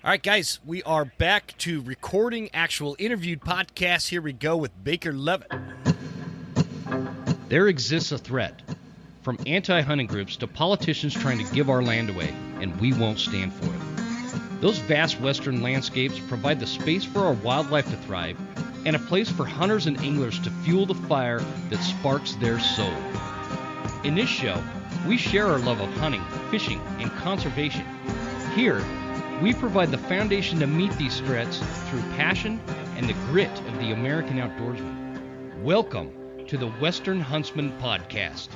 All right, guys, we are back to recording actual interviewed podcasts. Here we go with Baker Leavitt. There exists a threat, from anti-hunting groups to politicians trying to give our land away, and we won't stand for it. Those vast western landscapes provide the space for our wildlife to thrive and a place for hunters and anglers to fuel the fire that sparks their soul. In this show, we share our love of hunting, fishing, and conservation. Here, we provide the foundation to meet these threats through passion and the grit of the American outdoorsman. Welcome to the Western Huntsman podcast.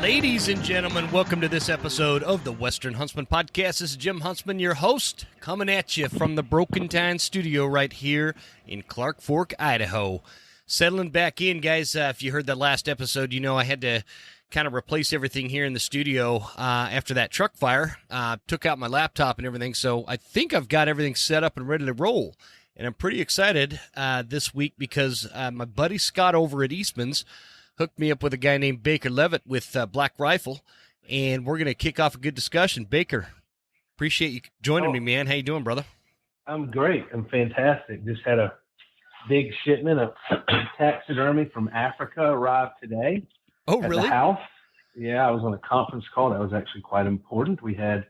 Ladies and gentlemen, welcome to this episode of the Western Huntsman Podcast. This is Jim Huntsman, your host, coming at you from the Broken Tine studio right here in Clark Fork, Idaho. Settling back in, guys. If you heard that last episode, you know I had to kind of replace everything here in the studio after that truck fire. Took out my laptop and everything, so I think I've got everything set up and ready to roll. And I'm pretty excited this week because my buddy Scott over at Eastman's hooked me up with a guy named Baker Leavitt with Black Rifle, and we're going to kick off a good discussion. Baker, appreciate you joining me, man. How you doing, brother? I'm great. I'm fantastic. Just had a big shipment of taxidermy from Africa arrived today. Oh, really? At the house. Yeah, I was on a conference call. That was actually quite important. We had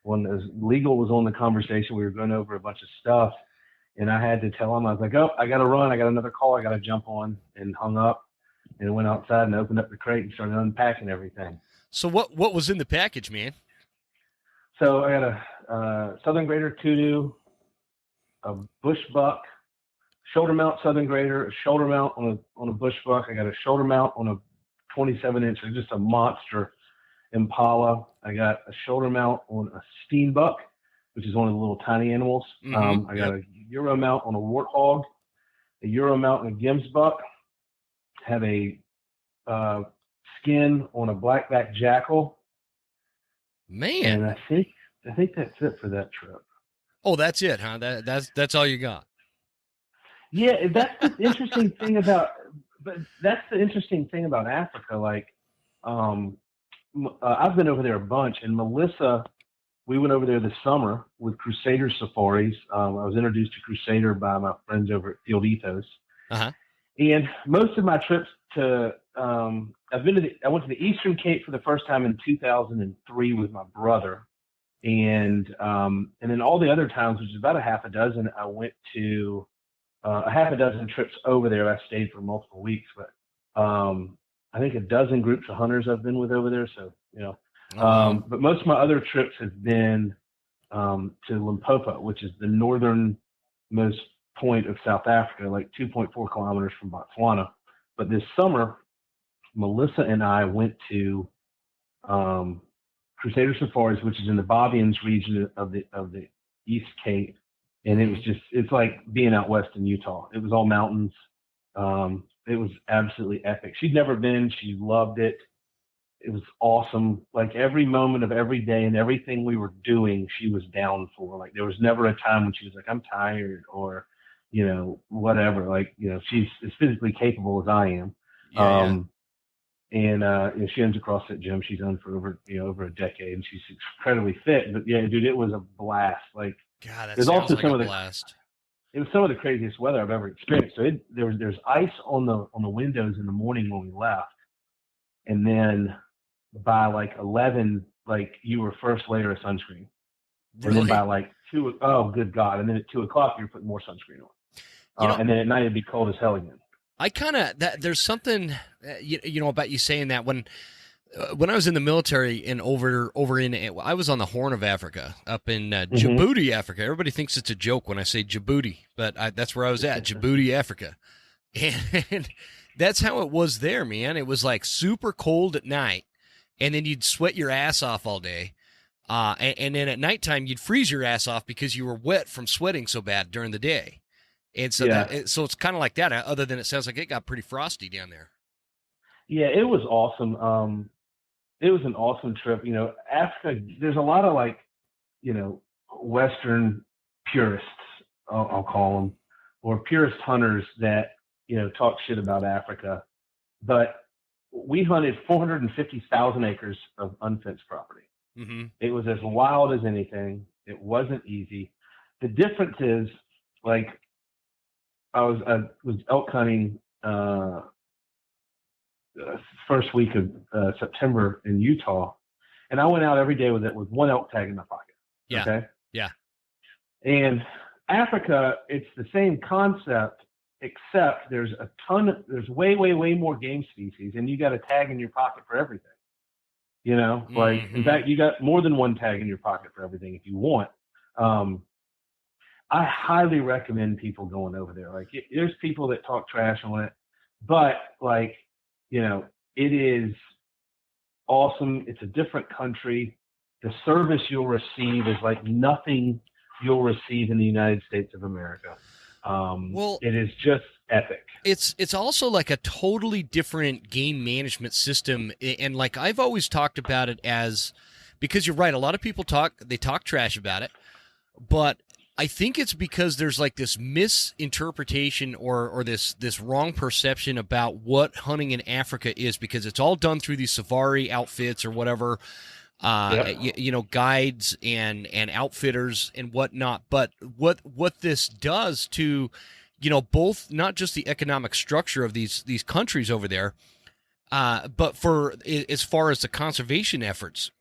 one that was legal was on the conversation. We were going over a bunch of stuff, and I had to tell him, I was like, oh, I got to run. I got another call. I got to jump on, and hung up. And went outside and opened up the crate and started unpacking everything. So what was in the package, man? So I got a Southern Greater kudu, a bush buck, shoulder mount Southern Greater, a shoulder mount on a bush buck. I got a shoulder mount on a 27-inch, just a monster Impala. I got a shoulder mount on a steam buck, which is one of the little tiny animals. I got a Euro mount on a warthog, a Euro mount on a Gims buck. Have a skin on a blackback jackal. Man, and I think that's it for that trip. Oh, that's it, huh? That's all you got. Yeah, that's the interesting thing about. But that's the interesting thing about Africa. Like, I've been over there a bunch, and Melissa, we went over there this summer with Crusader Safaris. I was introduced to Crusader by my friends over at Field Ethos. Uh-huh. And most of my trips to, I went to the Eastern Cape for the first time in 2003 with my brother. And then all the other times, which is about a half a dozen, I went to a half a dozen trips over there. I stayed for multiple weeks, but I think a dozen groups of hunters I've been with over there. So, you know, but most of my other trips have been to Limpopo, which is the northernmost point of South Africa, like 2.4 kilometers from Botswana. But this summer, Melissa and I went to Crusader Safaris, which is in the Bobians region of the East Cape, and it's like being out west in Utah. It was all mountains. It was absolutely epic. She'd never been. She loved it. It was awesome. Like every moment of every day and everything we were doing, she was down for. Like there was never a time when she was like, I'm tired or, you know, whatever. Like, you know, she's as physically capable as I am. Yeah. And she owns a CrossFit gym. She's done for over a decade, and she's incredibly fit. But yeah, dude, it was a blast. Like, God, that there's sounds also like some a of the blast. It was some of the craziest weather I've ever experienced. So there's ice on the windows in the morning when we left, and then by like 11, like you were first layer of sunscreen, Really? and then by like 2, oh good God, and then at 2 o'clock you're putting more sunscreen on. And then at night it'd be cold as hell again. I kind of there's something you know about you saying that when I was in the military and over in I was on the Horn of Africa up in Djibouti, Africa. Everybody thinks it's a joke when I say Djibouti, but that's where I was at, Djibouti, Africa, and that's how it was there, man. It was like super cold at night, and then you'd sweat your ass off all day. And then at nighttime you'd freeze your ass off because you were wet from sweating so bad during the day. And so, so it's kind of like that, other than it sounds like it got pretty frosty down there. Yeah, it was awesome. it was an awesome trip. Africa, there's a lot of Western purists, I'll call them, or purist hunters that, talk shit about Africa. But we hunted 450,000 acres of unfenced property. Mm-hmm. It was as wild as anything. It wasn't easy. The difference is, I was elk hunting first week of September in Utah, and I went out every day with one elk tag in my pocket. Yeah. Okay. Yeah. And Africa, it's the same concept, except there's way, way, way more game species, and you got a tag in your pocket for everything. In fact, you got more than one tag in your pocket for everything if you want. I highly recommend people going over there. There's people that talk trash on it, but it is awesome. It's a different country. The service you'll receive is like nothing you'll receive in the United States of America. It is just epic. It's also like a totally different game management system, and I've always talked about it as, because you're right, a lot of people talk trash about it, but I think it's because there's this misinterpretation or this wrong perception about what hunting in Africa is, because it's all done through these safari outfits or whatever, guides and outfitters and whatnot. But what this does to, both not just the economic structure of these countries over there, but for as far as the conservation efforts,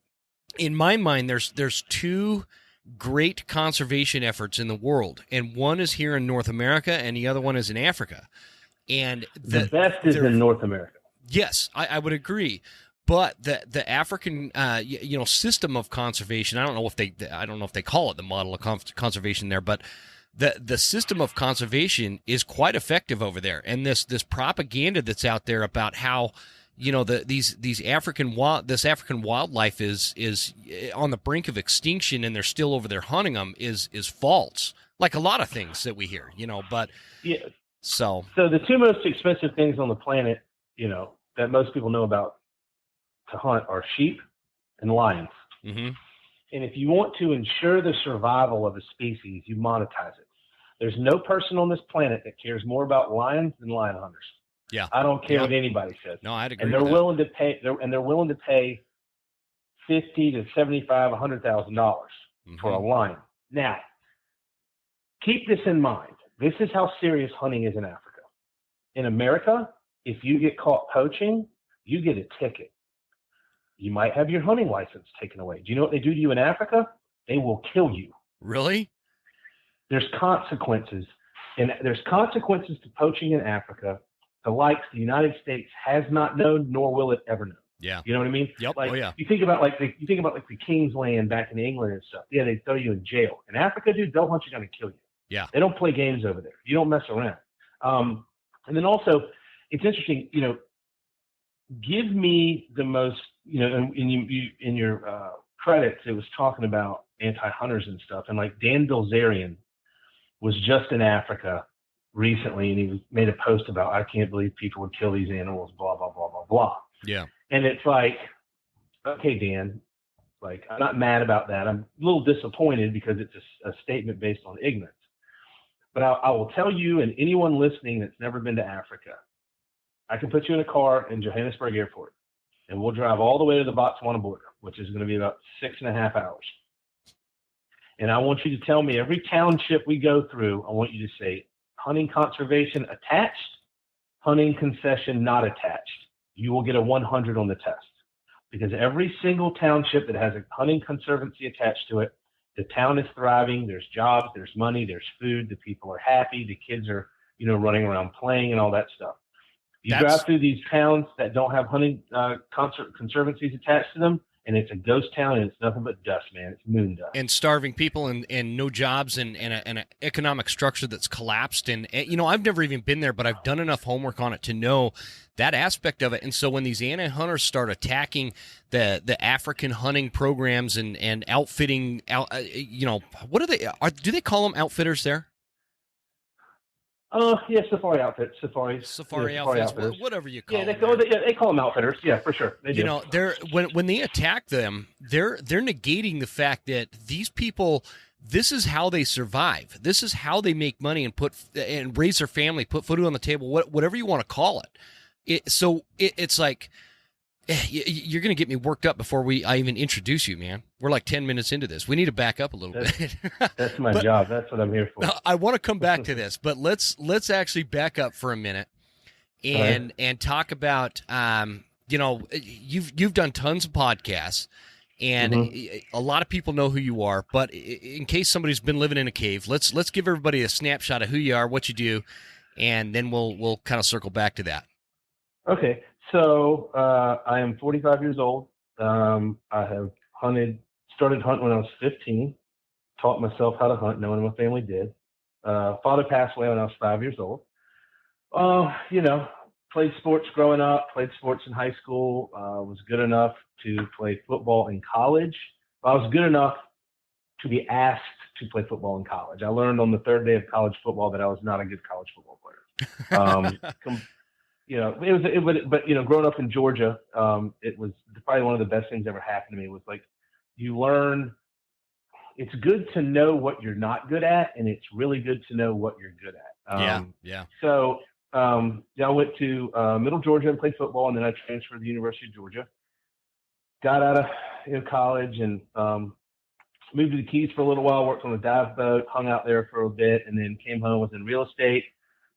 in my mind, there's two great conservation efforts in the world, and one is here in North America and the other one is in Africa. And the best is in North America. Yes, I would agree. But the African system of conservation, I don't know if they call it the model of conservation there, but the system of conservation is quite effective over there. And this propaganda that's out there about how this African wildlife is on the brink of extinction and they're still over there hunting them is false. Like a lot of things that we hear, but yeah. So the two most expensive things on the planet, that most people know about to hunt are sheep and lions. Mm-hmm. And if you want to ensure the survival of a species, you monetize it. There's no person on this planet that cares more about lions than lion hunters. Yeah, I don't care what anybody says. No, I'd agree. And they're willing to pay. They're willing to pay $50,000 to $75,000, $100,000 for a lion. Now, keep this in mind. This is how serious hunting is in Africa. In America, if you get caught poaching, you get a ticket. You might have your hunting license taken away. Do you know what they do to you in Africa? They will kill you. Really? There's consequences. And there's consequences to poaching in Africa, the likes the United States has not known, nor will it ever know. Yeah. You know what I mean? Yep. You think about the King's Land back in England and stuff. Yeah, they throw you in jail. In Africa, dude, they'll hunt you down and kill you. Yeah. They don't play games over there. You don't mess around. And then also, it's interesting, give me the most, in your credits, it was talking about anti-hunters and stuff. And Dan Bilzerian was just in Africa recently, and he made a post about, I can't believe people would kill these animals, blah, blah, blah, blah, blah. Yeah. And it's okay, Dan, I'm not mad about that. I'm a little disappointed because it's a statement based on ignorance. But I will tell you, and anyone listening that's never been to Africa, I can put you in a car in Johannesburg Airport, and we'll drive all the way to the Botswana border, which is going to be about 6.5 hours. And I want you to tell me every township we go through, I want you to say hunting conservation attached, hunting concession not attached. You will get a 100 on the test, because every single township that has a hunting conservancy attached to it, the town is thriving. There's jobs, there's money, there's food. The people are happy. The kids are, running around playing and all that stuff. You drive through these towns that don't have hunting conservancies attached to them, and it's a ghost town, and it's nothing but dust, man. It's moon dust. And starving people and no jobs and an economic structure that's collapsed. And, I've never even been there, but I've done enough homework on it to know that aspect of it. And so when these anti-hunters start attacking the African hunting programs and outfitting, what do they call them, outfitters there? Yeah, safari outfits, Safari safari outfits, outfitters. whatever you call Yeah, them. they call them outfitters. Yeah, for sure, they You do. know, they're when they attack them, they're negating the fact that these people, this is how they survive. This is how they make money and raise their family, put food on the table, whatever you want to call it. It's like you're going to get me worked up before I even introduce you, man. We're like 10 minutes into this. We need to back up a little bit. That's my job. That's what I'm here for. I want to come back to this, but let's actually back up for a minute and talk about you've done tons of podcasts, and a lot of people know who you are. But in case somebody's been living in a cave, let's give everybody a snapshot of who you are, what you do, and then we'll kind of circle back to that. Okay, so I am 45 years old. I have started hunting when I was 15. Taught myself how to hunt, knowing my family did. Father passed away when I was 5 years old. Played sports growing up, played sports in high school, was good enough to play football in college. I was good enough to be asked to play football in college. I learned on the third day of college football that I was not a good college football player. But growing up in Georgia, it was probably one of the best things that ever happened to me. Was like, you learn, it's good to know what you're not good at, and it's really good to know what you're good at. Yeah. So, I went to Middle Georgia and played football, and then I transferred to the University of Georgia. Got out of college and moved to the Keys for a little while, worked on a dive boat, hung out there for a bit, and then came home, was in real estate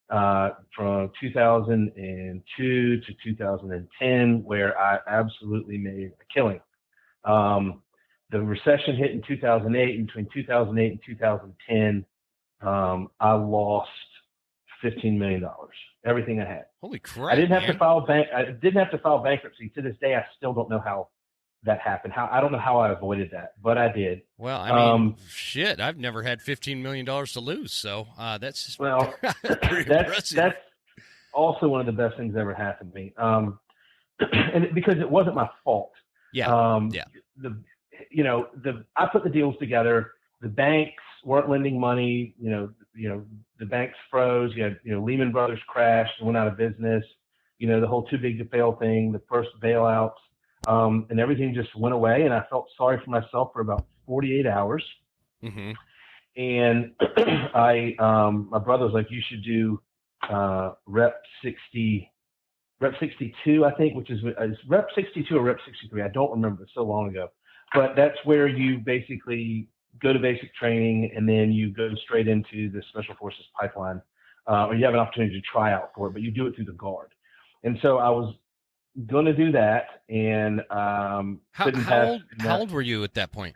from 2002 to 2010, where I absolutely made a killing. The recession hit in 2008, and between 2008 and 2010, I lost $15 million, everything I had. Holy crap! I didn't have to file bankruptcy. To this day, I still don't know how that happened. I don't know how I avoided that, but I did. Well, I mean, shit, I've never had $15 million to lose, so that's just pretty impressive. That's also one of the best things that ever happened to me. And because it wasn't my fault. Yeah. I put the deals together. The banks weren't lending money. The banks froze. You had, Lehman Brothers crashed and went out of business. The whole too big to fail thing, the first bailouts, and everything just went away. And I felt sorry for myself for about 48 hours. Mm-hmm. And my brother was like, you should do rep 62, I think, which is rep 62 or rep 63. I don't remember. It's so long ago. But that's where you basically go to basic training, and then you go straight into the Special Forces pipeline, or you have an opportunity to try out for it, but you do it through the Guard. And so I was going to do that, and how old were you at that point?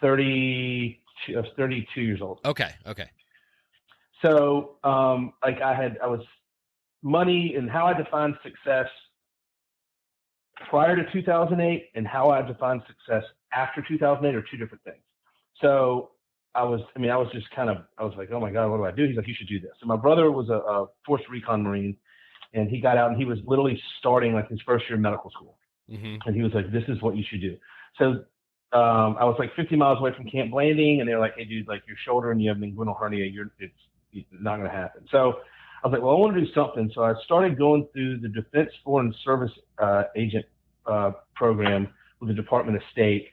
32. I was 32 years old. Okay. So, I was money, and how I defined success prior to 2008 and how I defined success after 2008 are two different things. So I was like, oh my God, what do I do? He's like, you should do this. So my brother was a forced recon Marine, and he got out and he was literally starting like his first year of medical school. Mm-hmm. And he was like, this is what you should do. So I was like 50 miles away from Camp Blanding, and they're like, hey dude, like your shoulder and you have an inguinal hernia, it's not going to happen. So I was like, well, I want to do something. So I started going through the Defense Foreign Service agent program with the Department of State.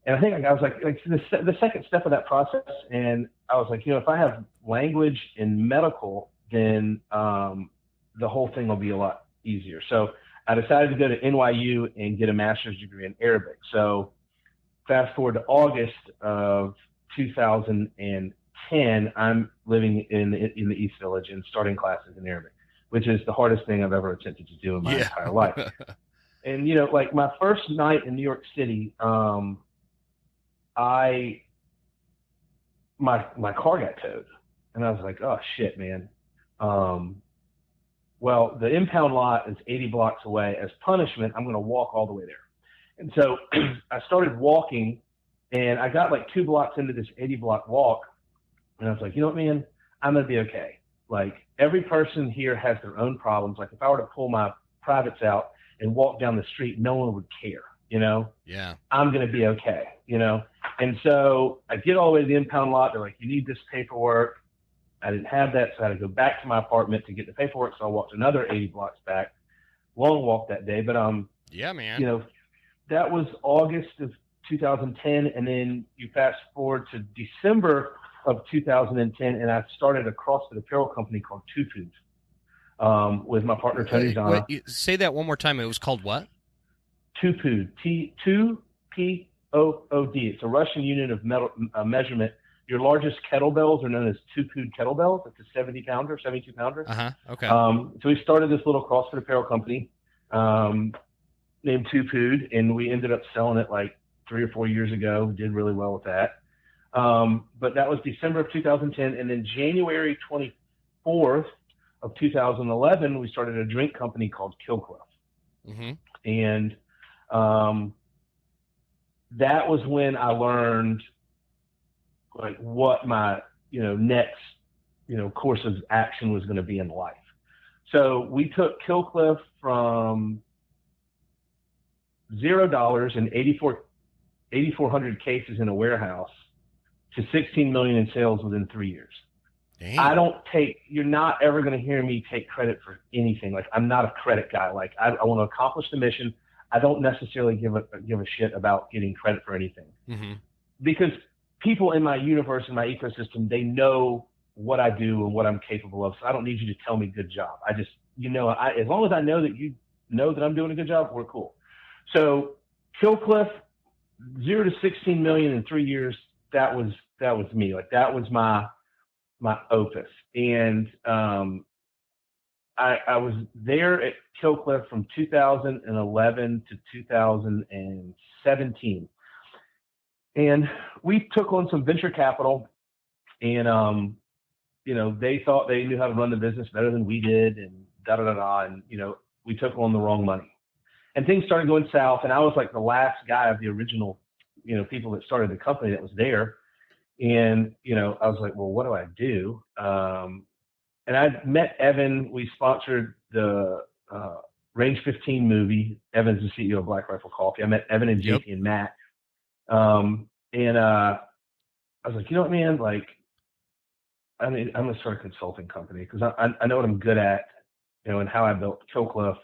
And I think I was like the second step of that process. And I was like, if I have language in medical, then the whole thing will be a lot easier. So I decided to go to NYU and get a master's degree in Arabic. So fast forward to August of 2010, I'm living in the East Village and starting classes in Arabic, which is the hardest thing I've ever attempted to do in my entire life. And, like my first night in New York City, my car got towed, and I was like, oh shit, man. Well, the impound lot is 80 blocks away. As punishment, I'm going to walk all the way there. And so I started walking, and I got like 2 blocks into this 80 block walk, and I was like, you know what, man, I'm going to be okay. Like every person here has their own problems. Like if I were to pull my privates out and walk down the street, no one would care, Yeah. I'm going to be okay, And so I get all the way to the impound lot. They're like, you need this paperwork. I didn't have that, so I had to go back to my apartment to get the paperwork. So I walked another 80 blocks back. Long walk that day, but yeah, man. you know, that was August of 2010, and then you fast forward to December of 2010, and I started a CrossFit apparel company called Two Food with my partner Tony Zana. Wait, say that one more time. It was called what? Two Food, T2POOD. It's a Russian unit of measurement. Your largest kettlebells are known as two-pood kettlebells. It's a 70-pounder, 72-pounder. Okay. So we started this little CrossFit apparel company named Two-Pood, and we ended up selling it like 3 or 4 years ago. We did really well with that. But that was December of 2010. And then January 24th of 2011, we started a drink company called Killcliff. Mm-hmm. And that was when I learned like what my, next, course of action was going to be in life. So we took Killcliff from $0 and 8,400 cases in a warehouse to 16 million in sales within 3 years. Damn. You're not ever going to hear me take credit for anything. Like, I'm not a credit guy. Like, I want to accomplish the mission. I don't necessarily give a shit about getting credit for anything. Mm-hmm. Because people in my universe, in my ecosystem, they know what I do and what I'm capable of. So I don't need you to tell me good job. I just, as long as I know that you know that I'm doing a good job, we're cool. So Killcliff, 0 to 16 million in 3 years. That was me. Like, that was my opus. And I was there at Killcliff from 2011 to 2017. And we took on some venture capital, and, they thought they knew how to run the business better than we did, and da-da-da-da. And, we took on the wrong money. And things started going south, and I was like the last guy of the original, people that started the company that was there. And, I was like, well, what do I do? And I met Evan. We sponsored the Range 15 movie. Evan's the CEO of Black Rifle Coffee. I met Evan and JP and Matt. And I was like, you know what, man? Like, I'm going to start a consulting company because I know what I'm good at, and how I built Killcliff.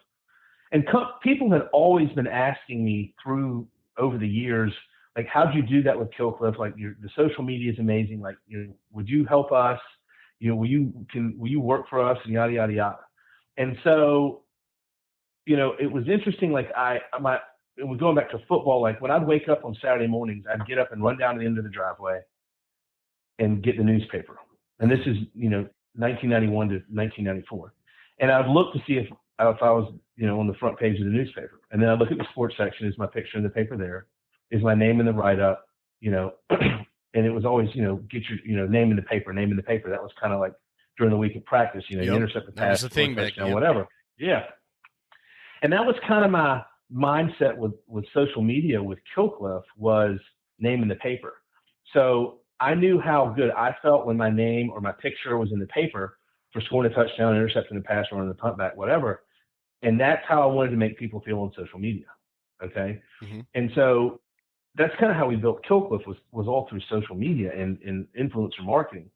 And people had always been asking me over the years, like, how'd you do that with Killcliff? Like, the social media is amazing. Like, would you help us? Will you work for us? And yada, yada, yada. And so, it was interesting. Like, it was going back to football. Like, when I'd wake up on Saturday mornings, I'd get up and run down to the end of the driveway and get the newspaper. And this is, 1991 to 1994. And I'd look to see if I was, on the front page of the newspaper. And then I'd look at the sports section. Is my picture in the paper there? Is my name in the write-up? And it was always, get your, name in the paper. That was kind of like during the week of practice, you intercept the pass. That was the thing back then. Whatever. Yeah. And that was kind of my mindset with social media with Killcliff, was name in the paper. So I knew how good I felt when my name or my picture was in the paper for scoring a touchdown, intercepting a pass, running the punt back, whatever. And that's how I wanted to make people feel on social media. Okay. Mm-hmm. And so that's kind of how we built Killcliff, was all through social media and influencer marketing.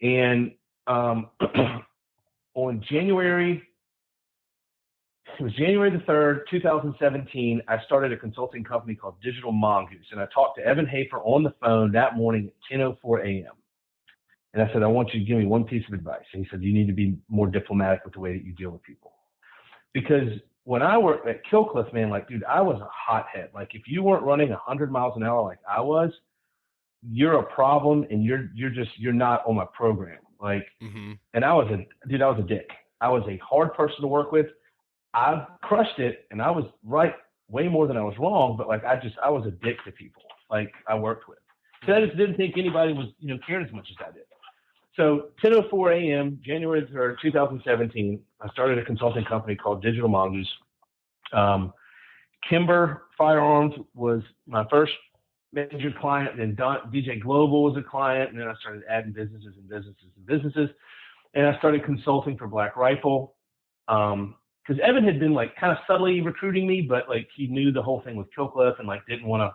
And on January the 3rd, 2017, I started a consulting company called Digital Mongoose. And I talked to Evan Hafer on the phone that morning at 10:04 a.m. And I said, I want you to give me one piece of advice. And he said, you need to be more diplomatic with the way that you deal with people. Because when I worked at Killcliff, man, like, dude, I was a hothead. Like, if you weren't running 100 miles an hour like I was, you're a problem, and you're not on my program. Like, mm-hmm. And I was a dick. I was a hard person to work with. I crushed it, and I was right way more than I was wrong. But like, I was a dick to people like I worked with. So I just didn't think anybody was, cared as much as I did. So 10:04 a.m., January 3rd, 2017, I started a consulting company called Digital Mongoose. Kimber Firearms was my first major client. Then DJ Global was a client. And then I started adding businesses. And I started consulting for Black Rifle. Because Evan had been like kind of subtly recruiting me, but like he knew the whole thing with Killcliff and like didn't want to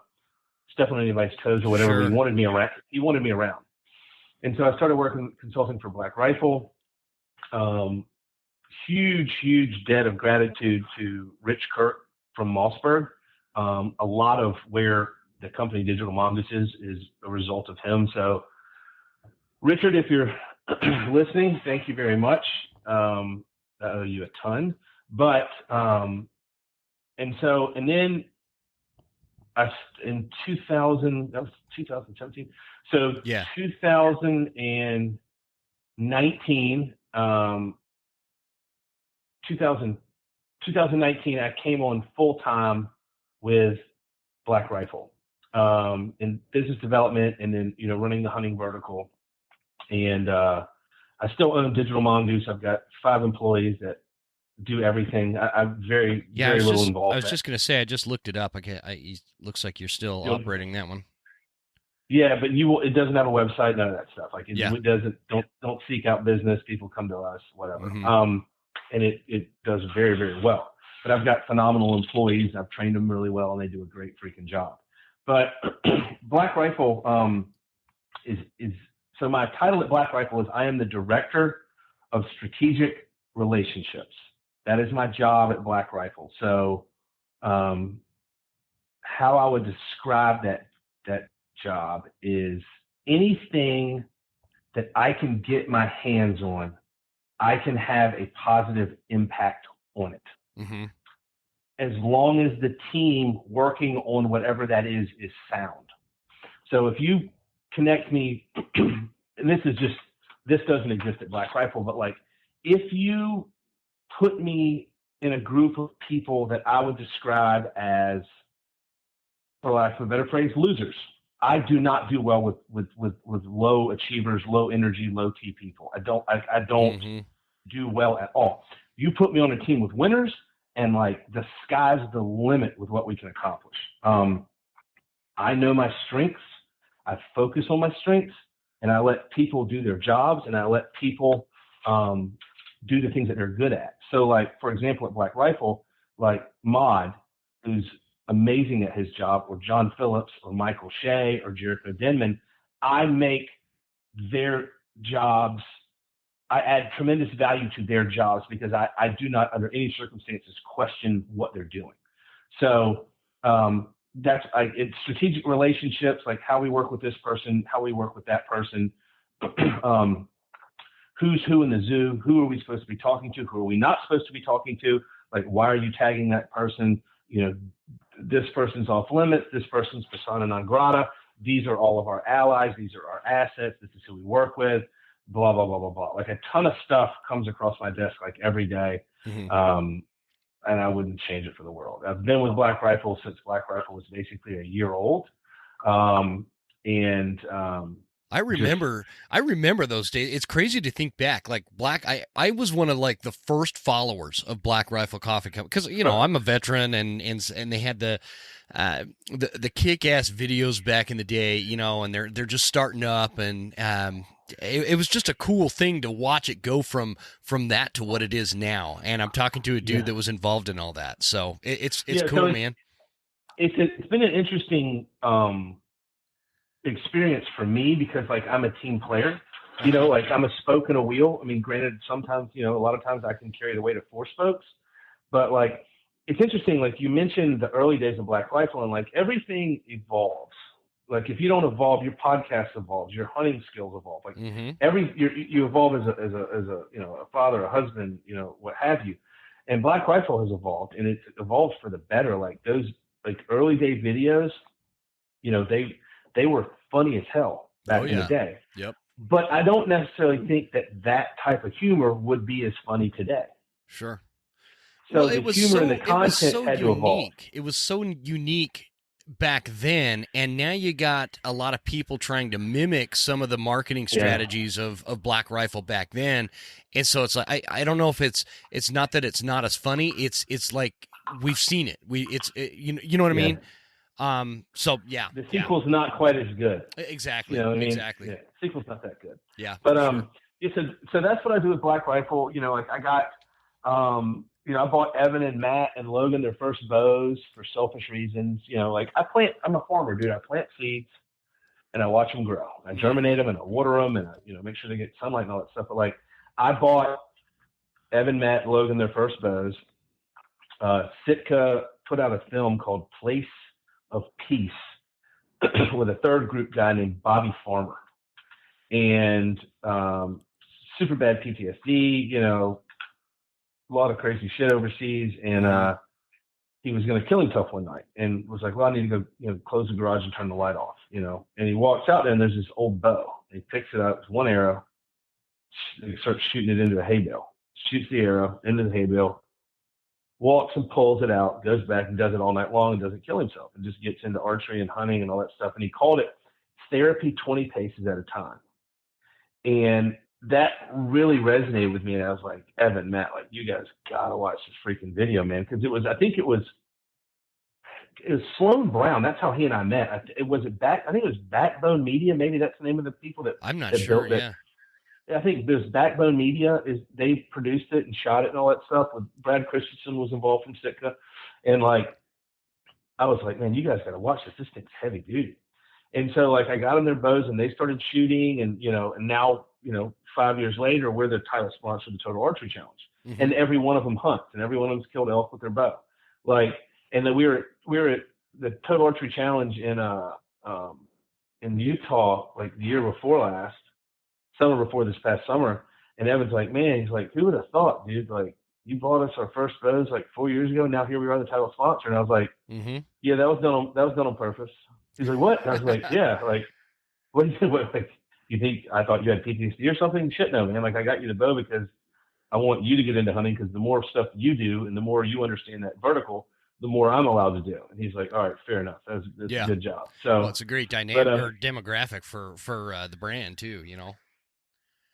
step on anybody's toes or whatever. Sure. He wanted me around. And so I started consulting for Black Rifle. Huge debt of gratitude to Rich Kirk from Mossberg. A lot of where the company Digital Mongoose is a result of him. So, Richard, if you're listening, thank you very much. I owe you a ton. But and then in 2000, that was 2017. So 2019, 2019, I came on full time with Black Rifle in business development, and then running the hunting vertical. And I still own Digital Mongoose. I've got 5 employees that do everything. I'm very little involved. I was just going to say, I just looked it up. It looks like you're still operating that one. Yeah, but it doesn't have a website, none of that stuff. Like it doesn't. Don't seek out business. People come to us, whatever. Mm-hmm. And it does very, very well. But I've got phenomenal employees. I've trained them really well, and they do a great freaking job. But Black Rifle is so my title at Black Rifle is I am the Director of Strategic Relationships. That is my job at Black Rifle. So how I would describe that job is anything that I can get my hands on, I can have a positive impact on it. Mm-hmm. As long as the team working on whatever that is sound. So if you connect me, and this doesn't exist at Black Rifle, but like if you put me in a group of people that I would describe as, for lack of a better phrase, losers. I do not do well with low achievers, low energy, low T people. I don't mm-hmm. do well at all. You put me on a team with winners, and like the sky's the limit with what we can accomplish. I know my strengths. I focus on my strengths, and I let people do their jobs, and I let people do the things that they're good at. So like, for example, at Black Rifle, like Mod, who's amazing at his job, or John Phillips, or Michael Shea, or Jericho Denman, I make their jobs, I add tremendous value to their jobs because I do not, under any circumstances, question what they're doing. So it's strategic relationships, like how we work with this person, how we work with that person, who's who in the zoo, who are we supposed to be talking to, who are we not supposed to be talking to, like why are you tagging that person, this person's off limits, this person's persona non grata, these are all of our allies, these are our assets, this is who we work with, blah, blah, blah, blah, blah. Like a ton of stuff comes across my desk like every day. Mm-hmm. And I wouldn't change it for the world. I've been with Black Rifle since Black Rifle was basically a year old. I remember those days. It's crazy to think back. Like I was one of like the first followers of Black Rifle Coffee Company because I'm a veteran and they had the kick-ass videos back in the day, and they're just starting up, and it was just a cool thing to watch it go from that to what it is now. And I'm talking to a dude that was involved in all that, so it's cool, man. It's been an interesting experience for me because like I'm a team player, like I'm a spoke and a wheel. I mean, granted, sometimes, a lot of times I can carry the weight of 4 spokes, but like, it's interesting. Like you mentioned the early days of Black Rifle, and like everything evolves. Like if you don't evolve, your podcast evolves, your hunting skills evolve. Like mm-hmm. You evolve as a father, a husband, what have you. And Black Rifle has evolved, and it's evolved for the better. Like those like early day videos, they were funny as hell back in the day. Yep. But I don't necessarily think that type of humor would be as funny today. Sure. So the humor and the content had to evolve. It was so unique back then, and now you got a lot of people trying to mimic some of the marketing strategies of Black Rifle back then. And so it's like I don't know if it's not that it's not as funny. It's like we've seen it. You know what I mean? So yeah, the sequel's not quite as good. Exactly. Exactly. Yeah, the sequel's not that good. Yeah. But so that's what I do with Black Rifle. Like I got I bought Evan and Matt and Logan their first bows for selfish reasons. Like I'm a farmer, dude. I plant seeds. and I watch them grow. I germinate them and I water them and I, make sure they get sunlight and all that stuff. But like, I bought Evan, Matt, Logan their first bows. Sitka put out a film called Place of Peace with a third group guy named Bobby Farmer, and super bad PTSD, a lot of crazy shit overseas, and he was going to kill himself one night, and was like, "Well, I need to go, close the garage and turn the light off," And he walks out there, and there's this old bow. And he picks it up, it's one arrow, he starts shooting it into a hay bale, shoots the arrow into the hay bale, walks and pulls it out, goes back and does it all night long and doesn't kill himself, and just gets into archery and hunting and all that stuff. And he called it therapy 20 paces at a time. And that really resonated with me. And I was like, Evan, Matt, like, you guys gotta watch this freaking video, man. Cause I think it was Sloan Brown. That's how he and I met. I think it was Backbone Media. Maybe that's the name of the people that I'm not that sure. built it. I think there's Backbone Media, they produced it and shot it and all that stuff. With Brad Christensen was involved from Sitka, and like, I was like, man, you guys got to watch this. This thing's heavy duty. And so like, I got them their bows and they started shooting, and and now 5 years later we're the title sponsor of the Total Archery Challenge, and every one of them hunts, and every one of them's killed elk with their bow. Like, and then we were at the Total Archery Challenge in Utah like the year before last. Summer before this past summer, and Evan's like, man, he's like, who would have thought, dude? Like, you bought us our first bows like 4 years ago, and now here we are, the title sponsor. And I was like, yeah, that was done on purpose. He's like, what? And I was like, yeah, like, what do you think? Like, you think I thought you had PTSD or something? Shit, no, man. Like, I got you the bow because I want you to get into hunting, because the more stuff you do and the more you understand that vertical, the more I'm allowed to do. And he's like, all right, fair enough. That's a good job. So it's a great dynamic or demographic for the brand too,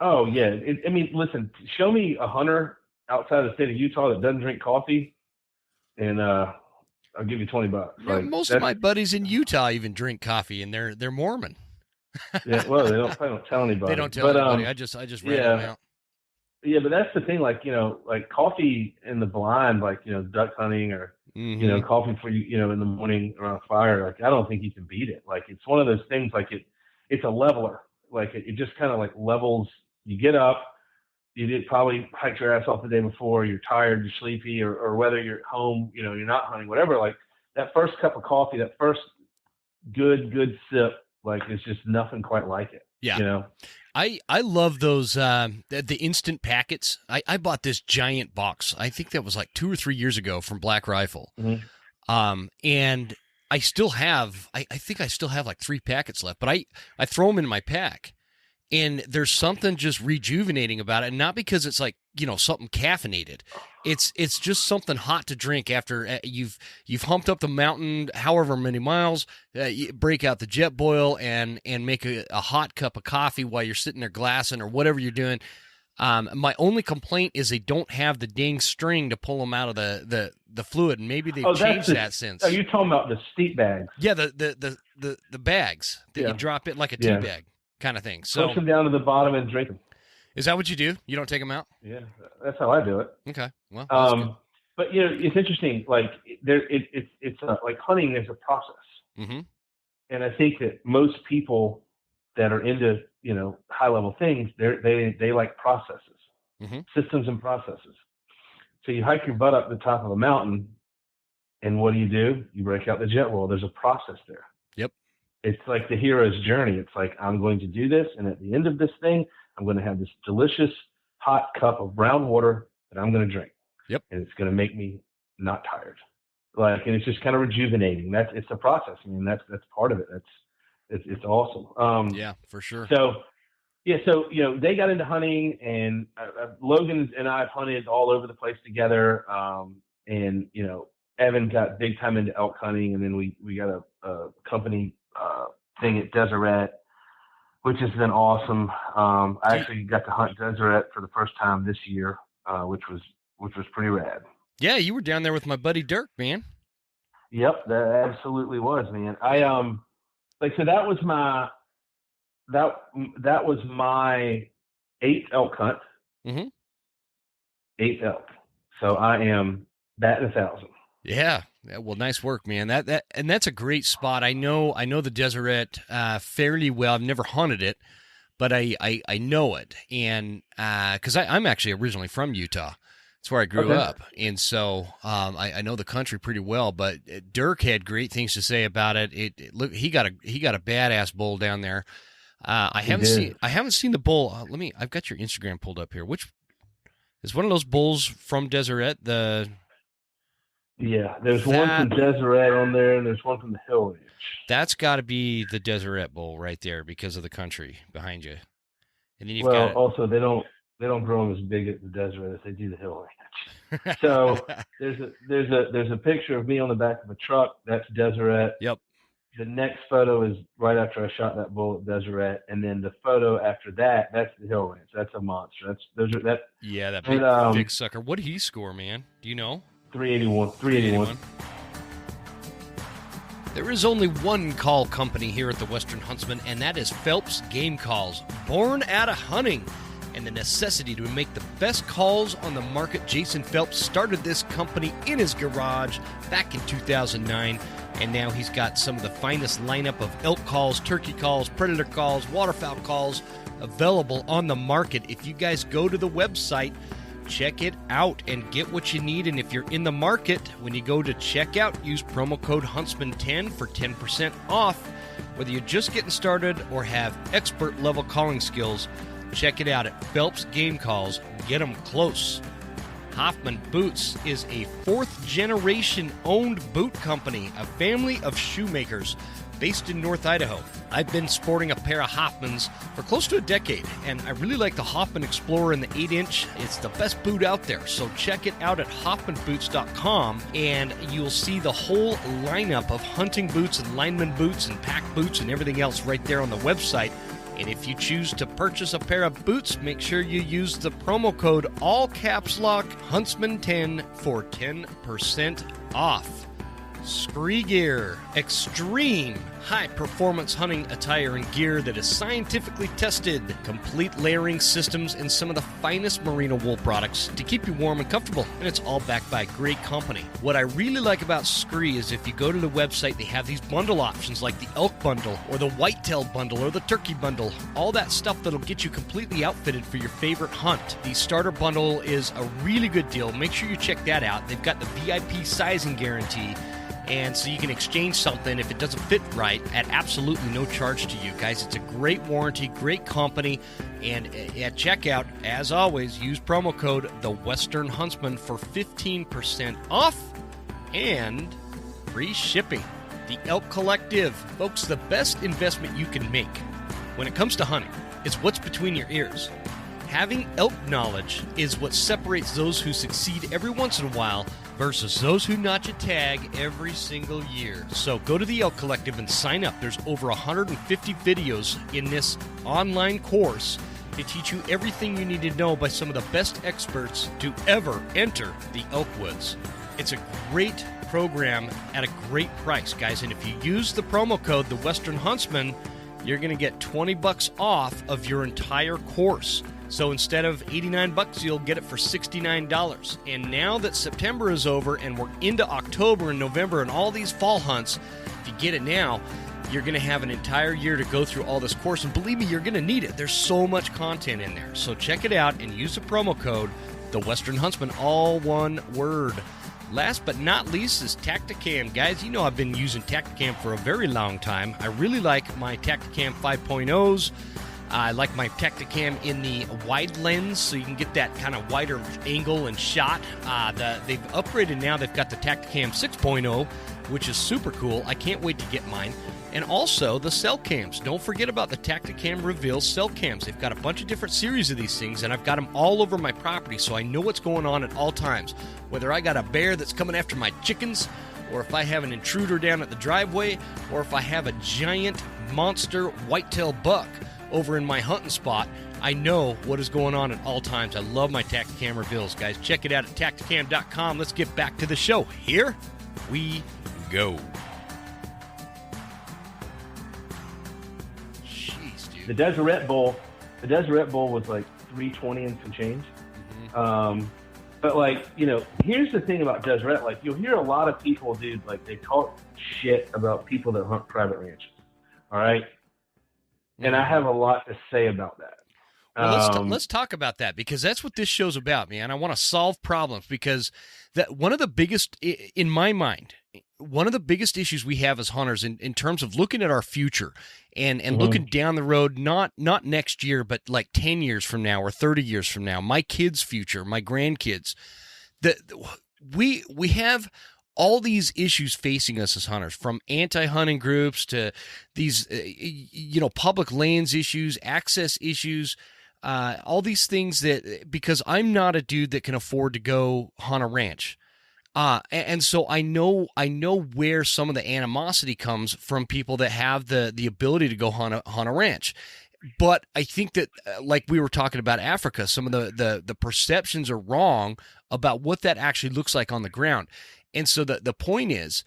Oh yeah. I mean, listen, show me a hunter outside the state of Utah that doesn't drink coffee, and I'll give you $20. Yeah, like, most of my buddies in Utah even drink coffee, and they're Mormon. Yeah, well, they don't tell anybody. They don't tell anybody. I just read them out. Yeah, but that's the thing. Like, like coffee in the blind, like, duck hunting or coffee for you, in the morning around a fire. Like, I don't think you can beat it. Like, it's one of those things. Like, it's a leveler. Like, it just kind of like levels. You get up, you did probably hike your ass off the day before, you're tired, you're sleepy, or whether you're at home, you're not hunting, whatever. Like, that first cup of coffee, that first good sip, like, it's just nothing quite like it. Yeah. I love those, the instant packets. I bought this giant box. I think that was like 2 or 3 years ago from Black Rifle. And I still have, I think I still have like 3 packets left, but I throw them in my pack. And there's something just rejuvenating about it, and not because it's like, something caffeinated. It's just something hot to drink after you've humped up the mountain however many miles. You break out the jet boil and make a hot cup of coffee while you're sitting there glassing or whatever you're doing. My only complaint is they don't have the dang string to pull them out of the fluid, and maybe they've changed that since. Are you talking about the steep bags? Yeah, the bags that you drop it like a tea bag. Kind of thing. So push them down to the bottom and drink them. Is that what you do? You don't take them out? Yeah, that's how I do it. Okay. Well, but it's interesting. Like, it's like hunting is a process, and I think that most people that are into high level things, they like processes, systems and processes. So you hike your butt up the top of a mountain, and what do? You break out the jet boil. There's a process there. Yep. It's like the hero's journey. It's like, I'm going to do this, and at the end of this thing, I'm going to have this delicious hot cup of brown water that I'm going to drink. Yep. And it's going to make me not tired. Like, and it's just kind of rejuvenating. It's a process. I mean, that's part of it. It's awesome. Yeah, for sure. So they got into hunting, and Logan and I have hunted all over the place together. And Evan got big time into elk hunting, and then we got a company thing at Deseret, which has been awesome. I actually got to hunt Deseret for the first time this year, which was pretty rad. Yeah, you were down there with my buddy Dirk, man. Yep, that absolutely was, man. I so that was my 8th elk hunt. 8th elk. So I am batting 1,000. Yeah, Yeah, well, nice work, man. And that's a great spot. I know the Deseret fairly well. I've never hunted it, but I know it, and because I'm actually originally from Utah. That's where I grew up, and so I know the country pretty well. But Dirk had great things to say about it. Look, he got a badass bull down there. I haven't seen the bull. I've got your Instagram pulled up here. Which is one of those bulls from Deseret? There's one from Deseret on there, and there's one from the Hill Ranch. That's got to be the Deseret bull right there because of the country behind you. And then you've also they don't grow them as big at the Deseret as they do the Hill Ranch. So there's a picture of me on the back of a truck. That's Deseret. Yep. The next photo is right after I shot that bull at Deseret, and then the photo after that, that's the Hill Ranch. That's a monster. That big sucker. What did he score, man? Do you know? 381. There is only one call company here at the Western Huntsman, and that is Phelps Game Calls. Born out of hunting and the necessity to make the best calls on the market, Jason Phelps started this company in his garage back in 2009, and now he's got some of the finest lineup of elk calls, turkey calls, predator calls, waterfowl calls available on the market. If you guys go to the website, check it out and get what you need. And if you're in the market, when you go to checkout, use promo code Huntsman10 for 10% off. Whether you're just getting started or have expert level calling skills, check it out at Phelps Game Calls. Get them close. Hoffman Boots is a fourth-generation owned boot company, a family of shoemakers based in North Idaho. I've been sporting a pair of Hoffmans for close to a decade, and I really like the Hoffman Explorer in the 8-inch. It's the best boot out there, so check it out at hoffmanboots.com, and you'll see the whole lineup of hunting boots and lineman boots and pack boots and everything else right there on the website. And if you choose to purchase a pair of boots, make sure you use the promo code all caps lock Huntsman10 for 10% off. SKRE Gear, extreme high-performance hunting attire and gear that is scientifically tested. Complete layering systems and some of the finest merino wool products to keep you warm and comfortable. And it's all backed by a great company. What I really like about SKRE is if you go to the website, they have these bundle options like the elk bundle or the whitetail bundle or the turkey bundle. All that stuff that'll get you completely outfitted for your favorite hunt. The starter bundle is a really good deal. Make sure you check that out. They've got the VIP sizing guarantee. And so you can exchange something if it doesn't fit right at absolutely no charge to you. Guys, it's a great warranty, great company. And at checkout, as always, use promo code The Western Huntsman for 15% off and free shipping. The Elk Collective. Folks, the best investment you can make when it comes to hunting is what's between your ears. Having elk knowledge is what separates those who succeed every once in a while versus those who notch a tag every single year. So go to the Elk Collective and sign up. There's over 150 videos in this online course to teach you everything you need to know by some of the best experts to ever enter the elk woods. It's a great program at a great price, guys. And if you use the promo code, The Western Huntsman, you're going to get $20 off of your entire course. So instead of $89, you'll get it for $69. And now that September is over and we're into October and November and all these fall hunts, if you get it now, you're going to have an entire year to go through all this course. And believe me, you're going to need it. There's so much content in there. So check it out and use the promo code, The Western Huntsman, all one word. Last but not least is Tacticam. Guys, you know I've been using Tacticam for a very long time. I really like my Tacticam 5.0s. I like my Tacticam in the wide lens, so you can get that kind of wider angle and shot. They've upgraded now. They've got the Tacticam 6.0, which is super cool. I can't wait to get mine. And also the cell cams. Don't forget about the Tacticam Reveal cell cams. They've got a bunch of different series of these things, and I've got them all over my property, so I know what's going on at all times. Whether I got a bear that's coming after my chickens, or if I have an intruder down at the driveway, or if I have a giant monster whitetail buck over in my hunting spot, I know what is going on at all times. I love my Tacticam reveals, guys. Check it out at tacticam.com. Let's get back to the show. Here we go. Jeez, dude. The Deseret Bull was like 320 and some change. But like, you know, here's the thing about Deseret. Like, you'll hear a lot of people, dude, like they talk shit about people that hunt private ranches. All right. And I have a lot to say about that. Well, let's talk about that, because that's what this show's about, man. I want to solve problems, because that one of the biggest, in my mind, one of the biggest issues we have as hunters in terms of looking at our future and looking down the road, not next year, but like 10 years from now or 30 years from now, my kids' future, my grandkids, we have all these issues facing us as hunters, from anti-hunting groups to these, public lands issues, access issues, all these things that, because I'm not a dude that can afford to go hunt a ranch. And so I know where some of the animosity comes from, people that have the ability to go hunt a ranch. But I think that, like we were talking about Africa, some of the perceptions are wrong about what that actually looks like on the ground. And so the point is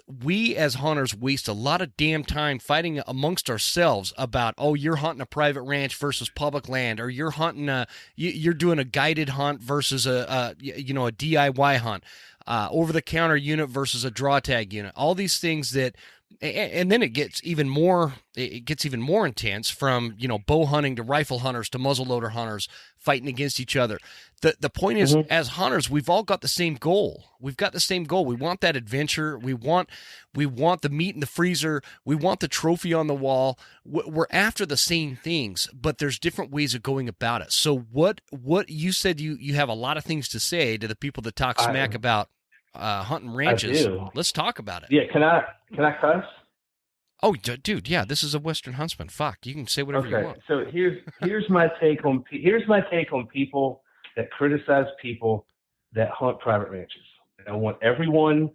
we as hunters waste a lot of damn time fighting amongst ourselves about, oh, you're hunting a private ranch versus public land, or you're hunting you're doing a guided hunt versus a DIY hunt, over the counter unit versus a draw tag unit. All these things that, and then it gets even more intense, from, bow hunting to rifle hunters to muzzleloader hunters fighting against each other. The point is, as hunters, we've all got the same goal. We've got the same goal. We want that adventure. We want the meat in the freezer. We want the trophy on the wall. We're after the same things, but there's different ways of going about it. So what you said, you have a lot of things to say to the people that talk smack about hunting ranches. Let's talk about it. Yeah, can I cuss? Oh, dude, yeah, this is a Western Huntsman. Fuck, you can say whatever you want. So here's my take on people that criticize people that hunt private ranches. And I want everyone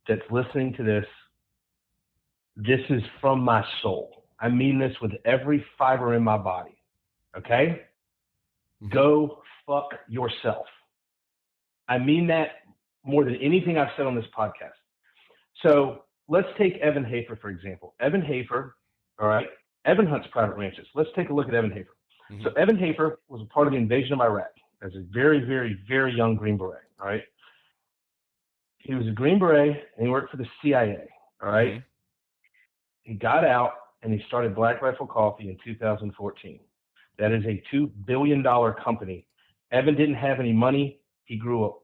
that's listening to this. This is from my soul. I mean this with every fiber in my body. Okay? Mm-hmm. Go fuck yourself. I mean that more than anything I've said on this podcast. So let's take Evan Hafer, for example. Evan Hafer, all right, Evan hunts private ranches. Let's take a look at Evan Hafer. Mm-hmm. So Evan Hafer was a part of the invasion of Iraq as a very, very, very young Green Beret, all right? He was a Green Beret, and he worked for the CIA, all right? Mm-hmm. He got out, and he started Black Rifle Coffee in 2014. That is a $2 billion company. Evan didn't have any money. He grew up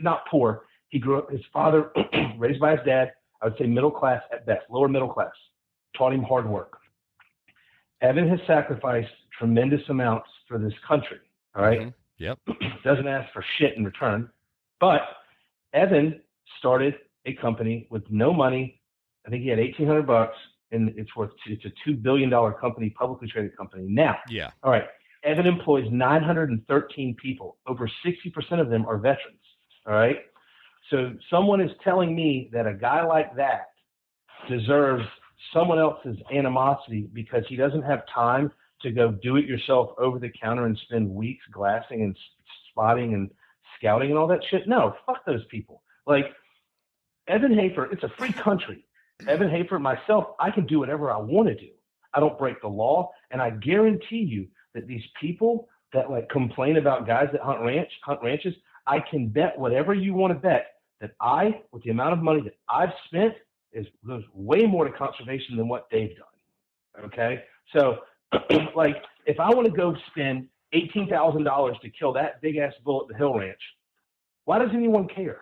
not poor. He grew up, his father, raised by his dad, I would say middle class at best, lower middle class, taught him hard work. Evan has sacrificed tremendous amounts for this country, all right? Mm-hmm. Yep. Doesn't ask for shit in return. But Evan started a company with no money. I think he had $1,800, and it's a $2 billion company, publicly traded company. Now, yeah. All right, Evan employs 913 people. Over 60% of them are veterans, all right? So someone is telling me that a guy like that deserves someone else's animosity because he doesn't have time to go do it yourself over the counter and spend weeks glassing and spotting and scouting and all that shit. No, fuck those people. Like Evan Hafer, it's a free country. Evan Hafer, myself, I can do whatever I want to do. I don't break the law. And I guarantee you that these people that like complain about guys that hunt ranches, I can bet whatever you want to bet that with the amount of money that I've spent, goes way more to conservation than what they've done. Okay? So, like, if I want to go spend $18,000 to kill that big-ass bull at the Hill Ranch, why does anyone care?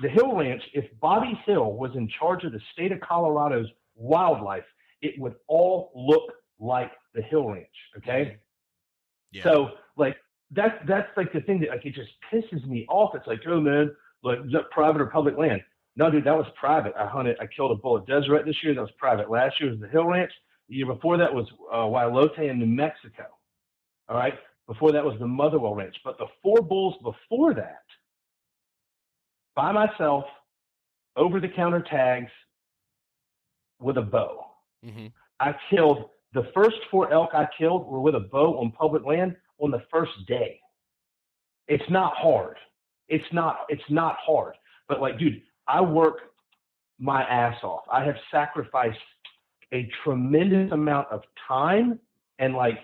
The Hill Ranch, if Bobby Hill was in charge of the state of Colorado's wildlife, it would all look like the Hill Ranch, okay? Yeah. So, like, that's like the thing that, like, it just pisses me off. It's like, oh, man, like, is that private or public land? No, dude, that was private. I killed a bull at Deseret this year. That was private. Last year was the Hill Ranch. The year before that was Wailote in New Mexico. All right? Before that was the Motherwell Ranch. But the 4 bulls before that, by myself, over-the-counter tags with a bow. Mm-hmm. I killed the first 4 elk I killed were with a bow on public land on the first day. It's not hard. It's not hard. But like, dude, I work my ass off. I have sacrificed a tremendous amount of time and like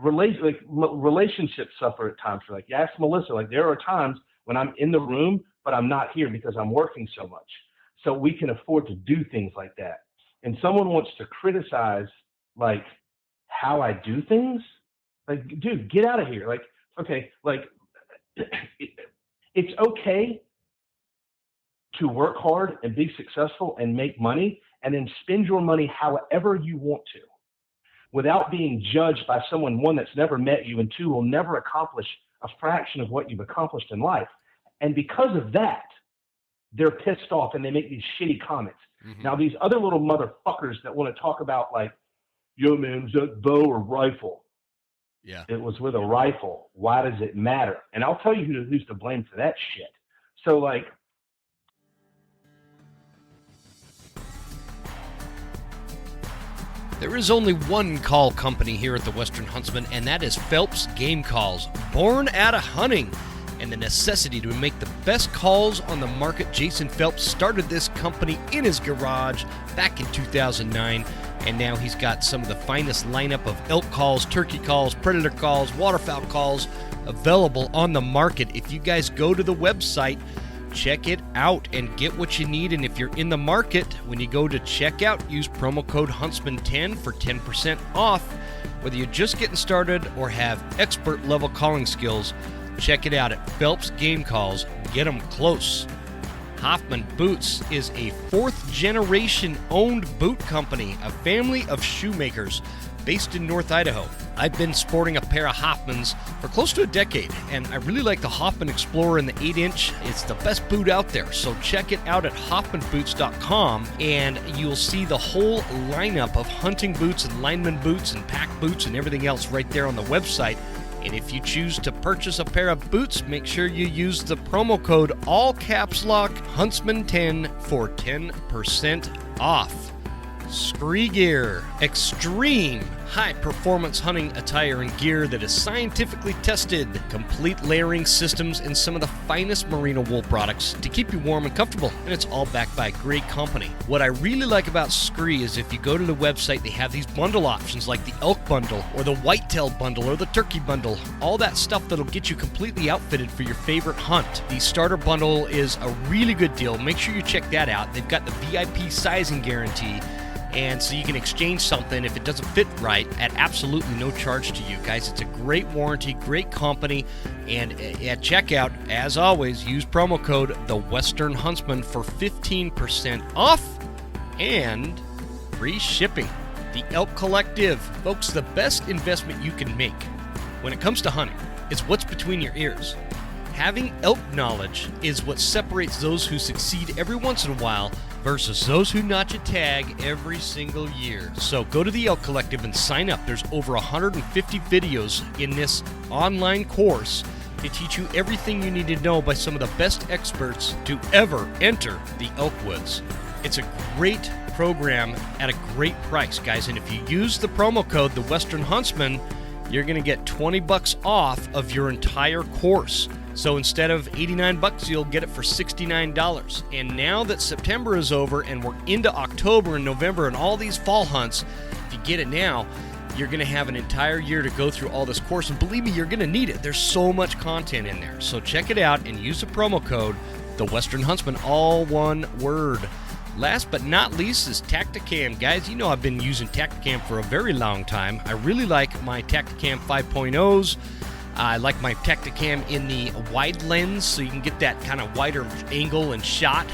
relationships suffer at times. Like, you ask Melissa, like, there are times when I'm in the room, but I'm not here because I'm working so much. So we can afford to do things like that. And someone wants to criticize, like, how I do things. Like, dude, get out of here. Like, okay, like, it's okay to work hard and be successful and make money and then spend your money however you want to, without being judged by someone, one, that's never met you, and two, will never accomplish a fraction of what you've accomplished in life. And because of that, they're pissed off and they make these shitty comments. Mm-hmm. Now, these other little motherfuckers that want to talk about, like, yo, man, was that bow or rifle? Yeah. It was with a rifle. Why does it matter? And I'll tell you who's to blame for that shit. So, like, there is only one call company here at the Western Huntsman, and that is Phelps Game Calls. Born out of hunting and the necessity to make the best calls on the market, Jason Phelps started this company in his garage back in 2009, and now he's got some of the finest lineup of elk calls, turkey calls, predator calls, waterfowl calls available on the market. If you guys go to the website, check it out and get what you need. And if you're in the market, when you go to checkout, use promo code Huntsman10 for 10% off. Whether you're just getting started or have expert level calling skills, check it out at Phelps Game Calls. Get them close. Hoffman Boots is a fourth generation owned boot company, a family of shoemakers based in North Idaho. I've been sporting a pair of Hoffmans for close to a decade, and I really like the Hoffman Explorer in the 8-inch. It's the best boot out there, so check it out at hoffmanboots.com, and you'll see the whole lineup of hunting boots and lineman boots and pack boots and everything else right there on the website. And if you choose to purchase a pair of boots, make sure you use the promo code, all caps lock, Huntsman10 for 10% off. SKRE Gear, extreme high-performance hunting attire and gear that is scientifically tested, complete layering systems, and some of the finest merino wool products to keep you warm and comfortable, and it's all backed by a great company. What I really like about SKRE is if you go to the website, they have these bundle options like the elk bundle or the whitetail bundle or the turkey bundle, all that stuff that'll get you completely outfitted for your favorite hunt. The starter bundle is a really good deal. Make sure you check that out. They've got the VIP sizing guarantee, and so you can exchange something if it doesn't fit right at absolutely no charge to you. Guys, it's a great warranty, great company, and at checkout, as always, use promo code The Western Huntsman for 15% off and free shipping. The Elk Collective. Folks, the best investment you can make when it comes to hunting is what's between your ears. Having elk knowledge is what separates those who succeed every once in a while versus those who notch a tag every single year. So go to the Elk Collective and sign up. There's over 150 videos in this online course to teach you everything you need to know by some of the best experts to ever enter the elk woods. It's a great program at a great price, guys. And if you use the promo code, The Western Huntsman, you're going to get $20 off of your entire course. So instead of $89, you'll get it for $69. And now that September is over and we're into October and November and all these fall hunts, if you get it now, you're going to have an entire year to go through all this course. And believe me, you're going to need it. There's so much content in there. So check it out and use the promo code, The Western Huntsman, all one word. Last but not least is Tacticam. Guys, you know I've been using Tacticam for a very long time. I really like my Tacticam 5.0s. I like my Tacticam in the wide lens, so you can get that kind of wider angle and shot.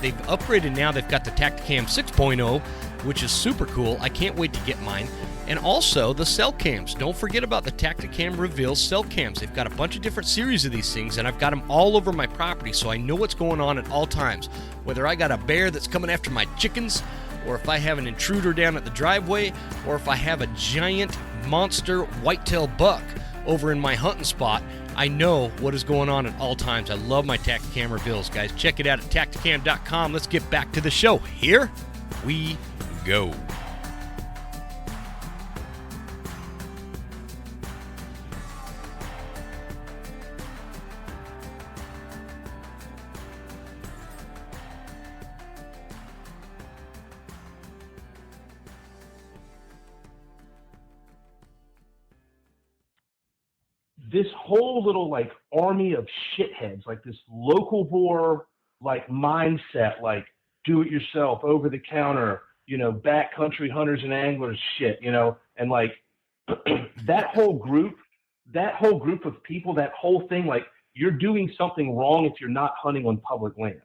They've upgraded now. They've got the Tacticam 6.0, which is super cool. I can't wait to get mine. And also the cell cams. Don't forget about the Tacticam Reveal cell cams. They've got a bunch of different series of these things, and I've got them all over my property, so I know what's going on at all times. Whether I got a bear that's coming after my chickens, or if I have an intruder down at the driveway, or if I have a giant monster whitetail buck over in my hunting spot, I know what is going on at all times. I love my Tacticam Reveals, guys. Check it out at tacticam.com. Let's get back to the show. Here we go. this whole little like army of shitheads, like this local bore like mindset, like do it yourself, over the counter, backcountry hunters and anglers shit, and like that whole group of people, that whole thing, like you're doing something wrong if you're not hunting on public lands.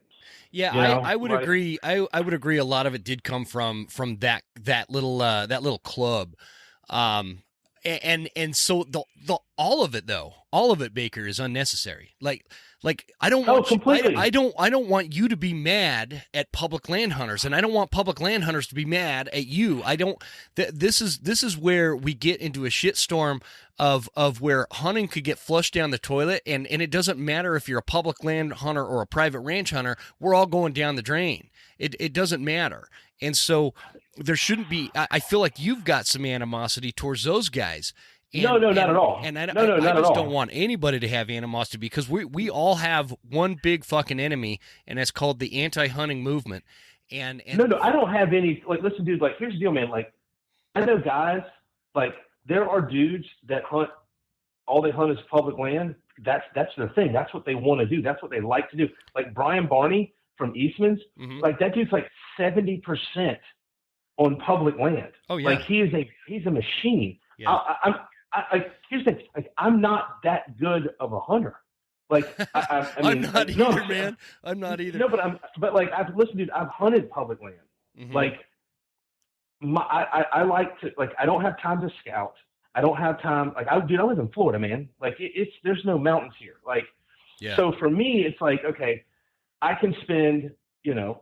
Yeah, I would agree. I would agree. A lot of it did come from that little club, and so the all of it, Baker, is unnecessary. Like I don't want completely. I don't want you to be mad at public land hunters, and I don't want public land hunters to be mad at you. I don't. This is where we get into a shitstorm of where hunting could get flushed down the toilet, and it doesn't matter if you're a public land hunter or a private ranch hunter. We're all going down the drain. It doesn't matter, and so there shouldn't be. I feel like you've got some animosity towards those guys. No, not at all. And I not just don't want anybody to have animosity, because we all have one big fucking enemy, and that's called the anti-hunting movement. And no, I don't have any. Like, listen, dude. Like, here's the deal, man. Like, I know guys. Like, there are dudes that hunt. All they hunt is public land. That's their thing. That's what they want to do. That's what they like to do. Like Brian Barney from Eastman's. Mm-hmm. Like, that dude's like 70% on public land. Oh yeah. Like, he's a machine. Yeah. Here's the thing. Like, I'm not that good of a hunter. Like, I mean, I'm not either, man. I'm not either. No, but like, I've hunted public land. Mm-hmm. Like, I like to, like, I don't have time to scout. I don't have time. Like, I live in Florida, man. Like, there's no mountains here. Like, yeah. So for me, it's like, okay, I can spend, $10,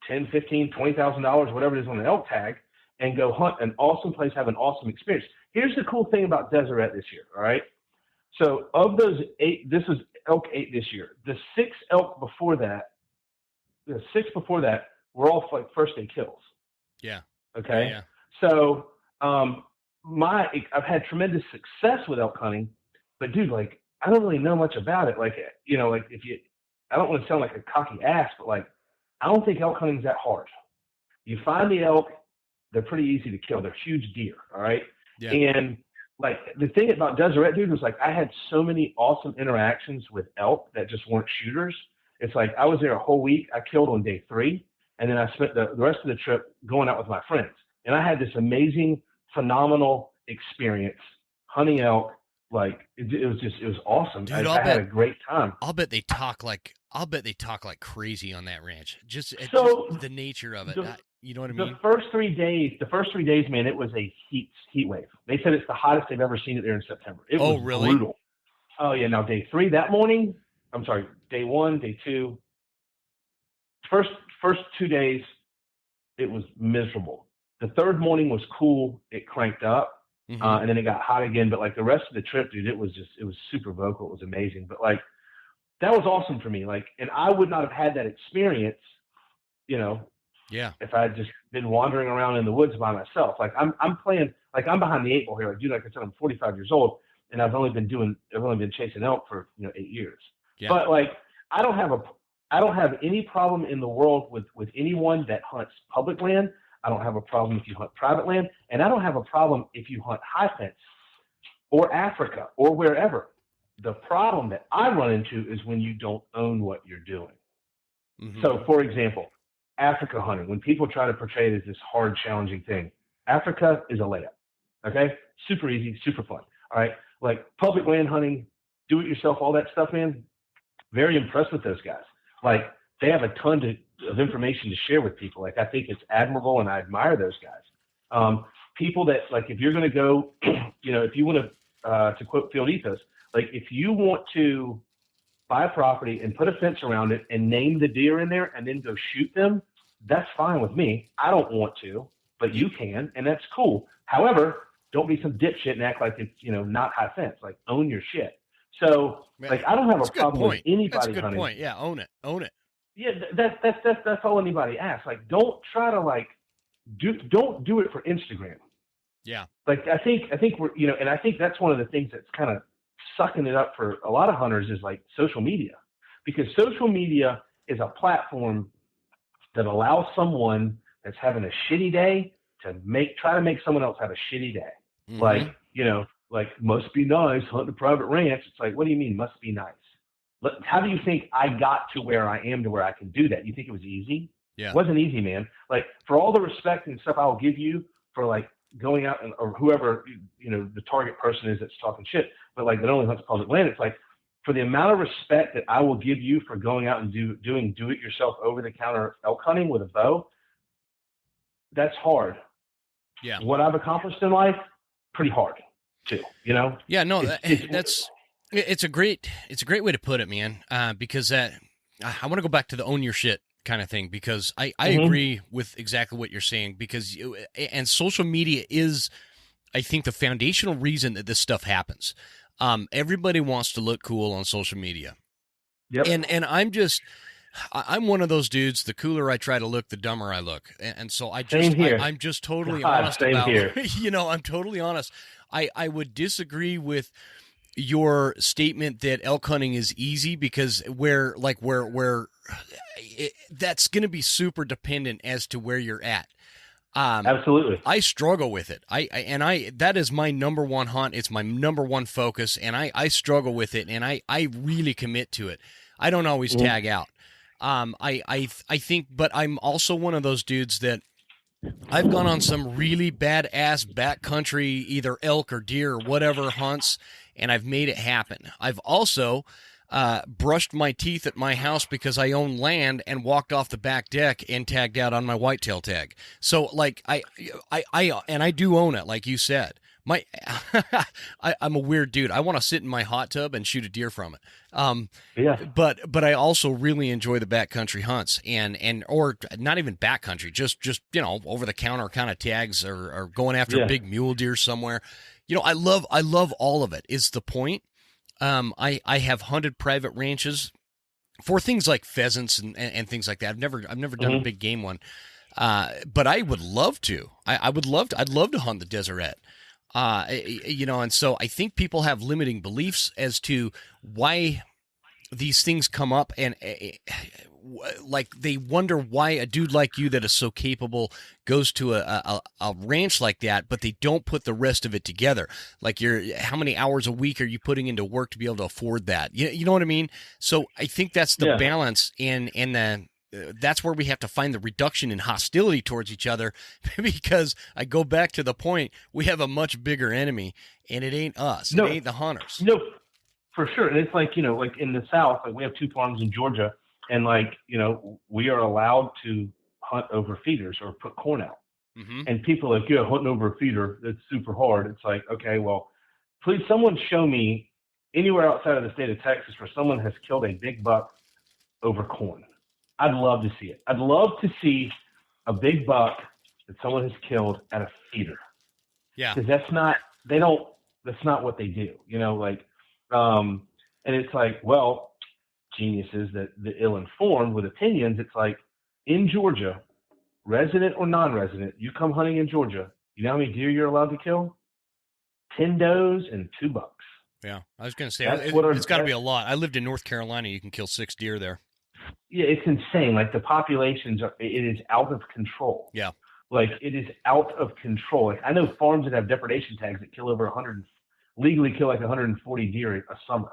$15, $20,000, whatever it is, on an elk tag, and go hunt an awesome place, have an awesome experience. Here's the cool thing about Deseret this year, all right? So of those 8, this was elk 8 this year. The 6 elk before that, were all like first day kills. Yeah. Okay. Yeah. So I've had tremendous success with elk hunting, but dude, like, I don't really know much about it. Like, like I don't want to sound like a cocky ass, but like, I don't think elk hunting is that hard. You find the elk, they're pretty easy to kill. They're huge deer. All right. Yeah. And like, the thing about Deseret, dude, was like, I had so many awesome interactions with elk that just weren't shooters. It's like, I was there a whole week. I killed on day 3. And then I spent the rest of the trip going out with my friends. And I had this amazing, phenomenal experience hunting elk. Like, it was awesome. Dude, I had a great time. I'll bet they talk like crazy on that ranch. Just the nature of it. You know what I mean? The first 3 days, man, it was a heat wave. They said it's the hottest they've ever seen it there in September. It was really? Brutal. Oh yeah. Now day 3 that morning. I'm sorry, day 1, day 2. First 2 days, it was miserable. The third morning was cool. It cranked up, mm-hmm. And then it got hot again. But like the rest of the trip, dude, it was super vocal. It was amazing. But like, that was awesome for me. Like, and I would not have had that experience, yeah, if I had just been wandering around in the woods by myself. Like, I'm playing, like, I'm behind the 8 ball here. Like, dude, like I said, I'm 45 years old, and I've only been chasing elk for 8 years. Yeah. But like, I don't have any problem in the world with anyone that hunts public land. I don't have a problem if you hunt private land, and I don't have a problem if you hunt high fence or Africa or wherever. The problem that I run into is when you don't own what you're doing. Mm-hmm. So, for example, Africa hunting, when people try to portray it as this hard, challenging thing, Africa is a layup. Okay? Super easy, super fun. All right? Like, public land hunting, do it yourself, all that stuff, man. Very impressed with those guys. Like, they have a ton of information to share with people. Like, I think it's admirable, and I admire those guys. People that, like, if you're going to go, if you want to quote Field Ethos, like, if you want to buy a property and put a fence around it and name the deer in there and then go shoot them, that's fine with me. I don't want to, but you can, and that's cool. However, don't be some dipshit and act like it's, not high fence. Like, own your shit. So, like, I don't have a problem with anybody That's a good hunting. point. Yeah, own it. Yeah, that's all anybody asks. Like, don't try to, like, don't do it for Instagram. Yeah. Like, I think we're, and I think that's one of the things that's kind of sucking it up for a lot of hunters is like social media, because social media is a platform that allows someone that's having a shitty day to try to make someone else have a shitty day. Mm-hmm. Like, like, must be nice, hunting a private ranch. It's like, what do you mean, must be nice? How do you think I got to where I am to where I can do that? You think it was easy? Yeah. It wasn't easy, man. Like, for all the respect and stuff I'll give you for, like, going out and, or whoever, the target person is that's talking shit, but, like, that only hunts public land, it's like, for the amount of respect that I will give you for going out and doing do-it-yourself over-the-counter elk hunting with a bow, that's hard. Yeah. What I've accomplished in life, pretty hard, too, Yeah, no, it's a great way to put it, man, because I want to go back to the own your shit kind of thing, because I agree with exactly what you're saying, because and social media is, I think, the foundational reason that this stuff happens. Everybody wants to look cool on social media. Yep. And I'm one of those dudes, the cooler I try to look, the dumber I look. And so I'm just totally honest about, I'm totally honest. I would disagree with your statement that elk hunting is easy, because that's going to be super dependent as to where you're at. Absolutely. I struggle with it. That is my number one hunt. It's my number one focus, and I struggle with it, and I really commit to it. I don't always tag out. I think, but I'm also one of those dudes that I've gone on some really badass backcountry, either elk or deer or whatever hunts, and I've made it happen. I've also brushed my teeth at my house because I own land and walked off the back deck and tagged out on my whitetail tag. So, like, I do own it, like you said. I'm a weird dude. I want to sit in my hot tub and shoot a deer from it. Yeah. But I also really enjoy the backcountry hunts or not even backcountry, just over the counter kind of tags or going after big mule deer somewhere. I love all of it. Is the point. I have hunted private ranches for things like pheasants and things like that. I've never done a big game one. But I would love to. I'd love to hunt the deseret. And so I think people have limiting beliefs as to why these things come up, and like they wonder why a dude like you that is so capable goes to a ranch like that, but they don't put the rest of it together. Like, how many hours a week are you putting into work to be able to afford that? You know what I mean? So I think that's the balance, and that's where we have to find the reduction in hostility towards each other, because I go back to the point, we have a much bigger enemy, and it ain't us. No, it ain't the hunters. No, for sure. And it's like, like in the South, like we have 2 farms in Georgia, and like, we are allowed to hunt over feeders or put corn out. Mm-hmm. And people are like, hunting over a feeder, that's super hard. It's like, okay, well, please someone show me anywhere outside of the state of Texas where someone has killed a big buck over corn. I'd love to see it. I'd love to see a big buck that someone has killed at a feeder. Yeah. Because that's not what they do, and it's like, well, geniuses, the ill-informed with opinions, it's like, in Georgia, resident or non-resident, you come hunting in Georgia, you know how many deer you're allowed to kill? 10 does and 2 bucks. Yeah. I was going to say, it's got to be a lot. I lived in North Carolina. You can kill 6 deer there. Yeah, it's insane. Like, the populations it is out of control. Yeah. Like, it is out of control. Like, I know farms that have depredation tags that kill over 100, legally kill like 140 deer a summer.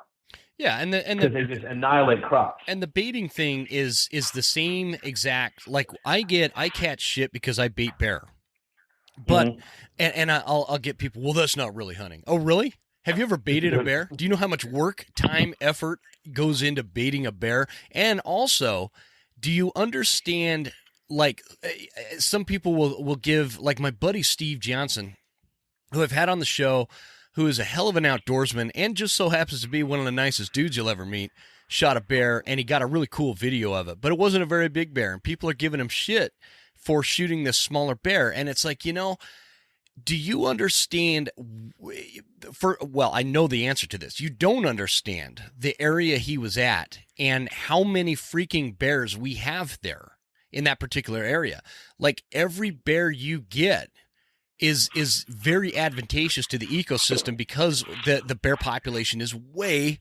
Yeah, and because they just annihilate crops. And the baiting thing is the same exact. Like, I catch shit because I bait bear, but and I'll get people. Well, that's not really hunting. Oh, really? Have you ever baited a bear? Do you know how much work, time, effort goes into baiting a bear? And also, do you understand, like, some people will give, like my buddy Steve Johnson, who I've had on the show, who is a hell of an outdoorsman and just so happens to be one of the nicest dudes you'll ever meet, shot a bear, and he got a really cool video of it. But it wasn't a very big bear, and people are giving him shit for shooting this smaller bear. And it's like, do you understand well, I know the answer to this. You don't understand the area he was at and how many freaking bears we have there in that particular area. Like, every bear you get is very advantageous to the ecosystem because the bear population is way,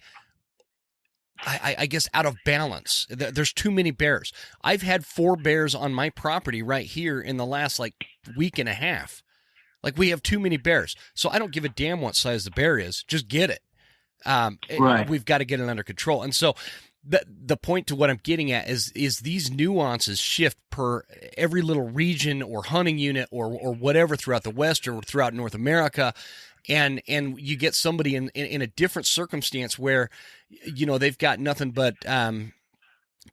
I guess, out of balance. There's too many bears. I've had 4 bears on my property right here in the last, like, week and a half. Like, we have too many bears. So I don't give a damn what size the bear is. Just get it. Right. We've got to get it under control. And so the point to what I'm getting at is these nuances shift per every little region or hunting unit or whatever throughout the West or throughout North America. And you get somebody in a different circumstance where, they've got nothing but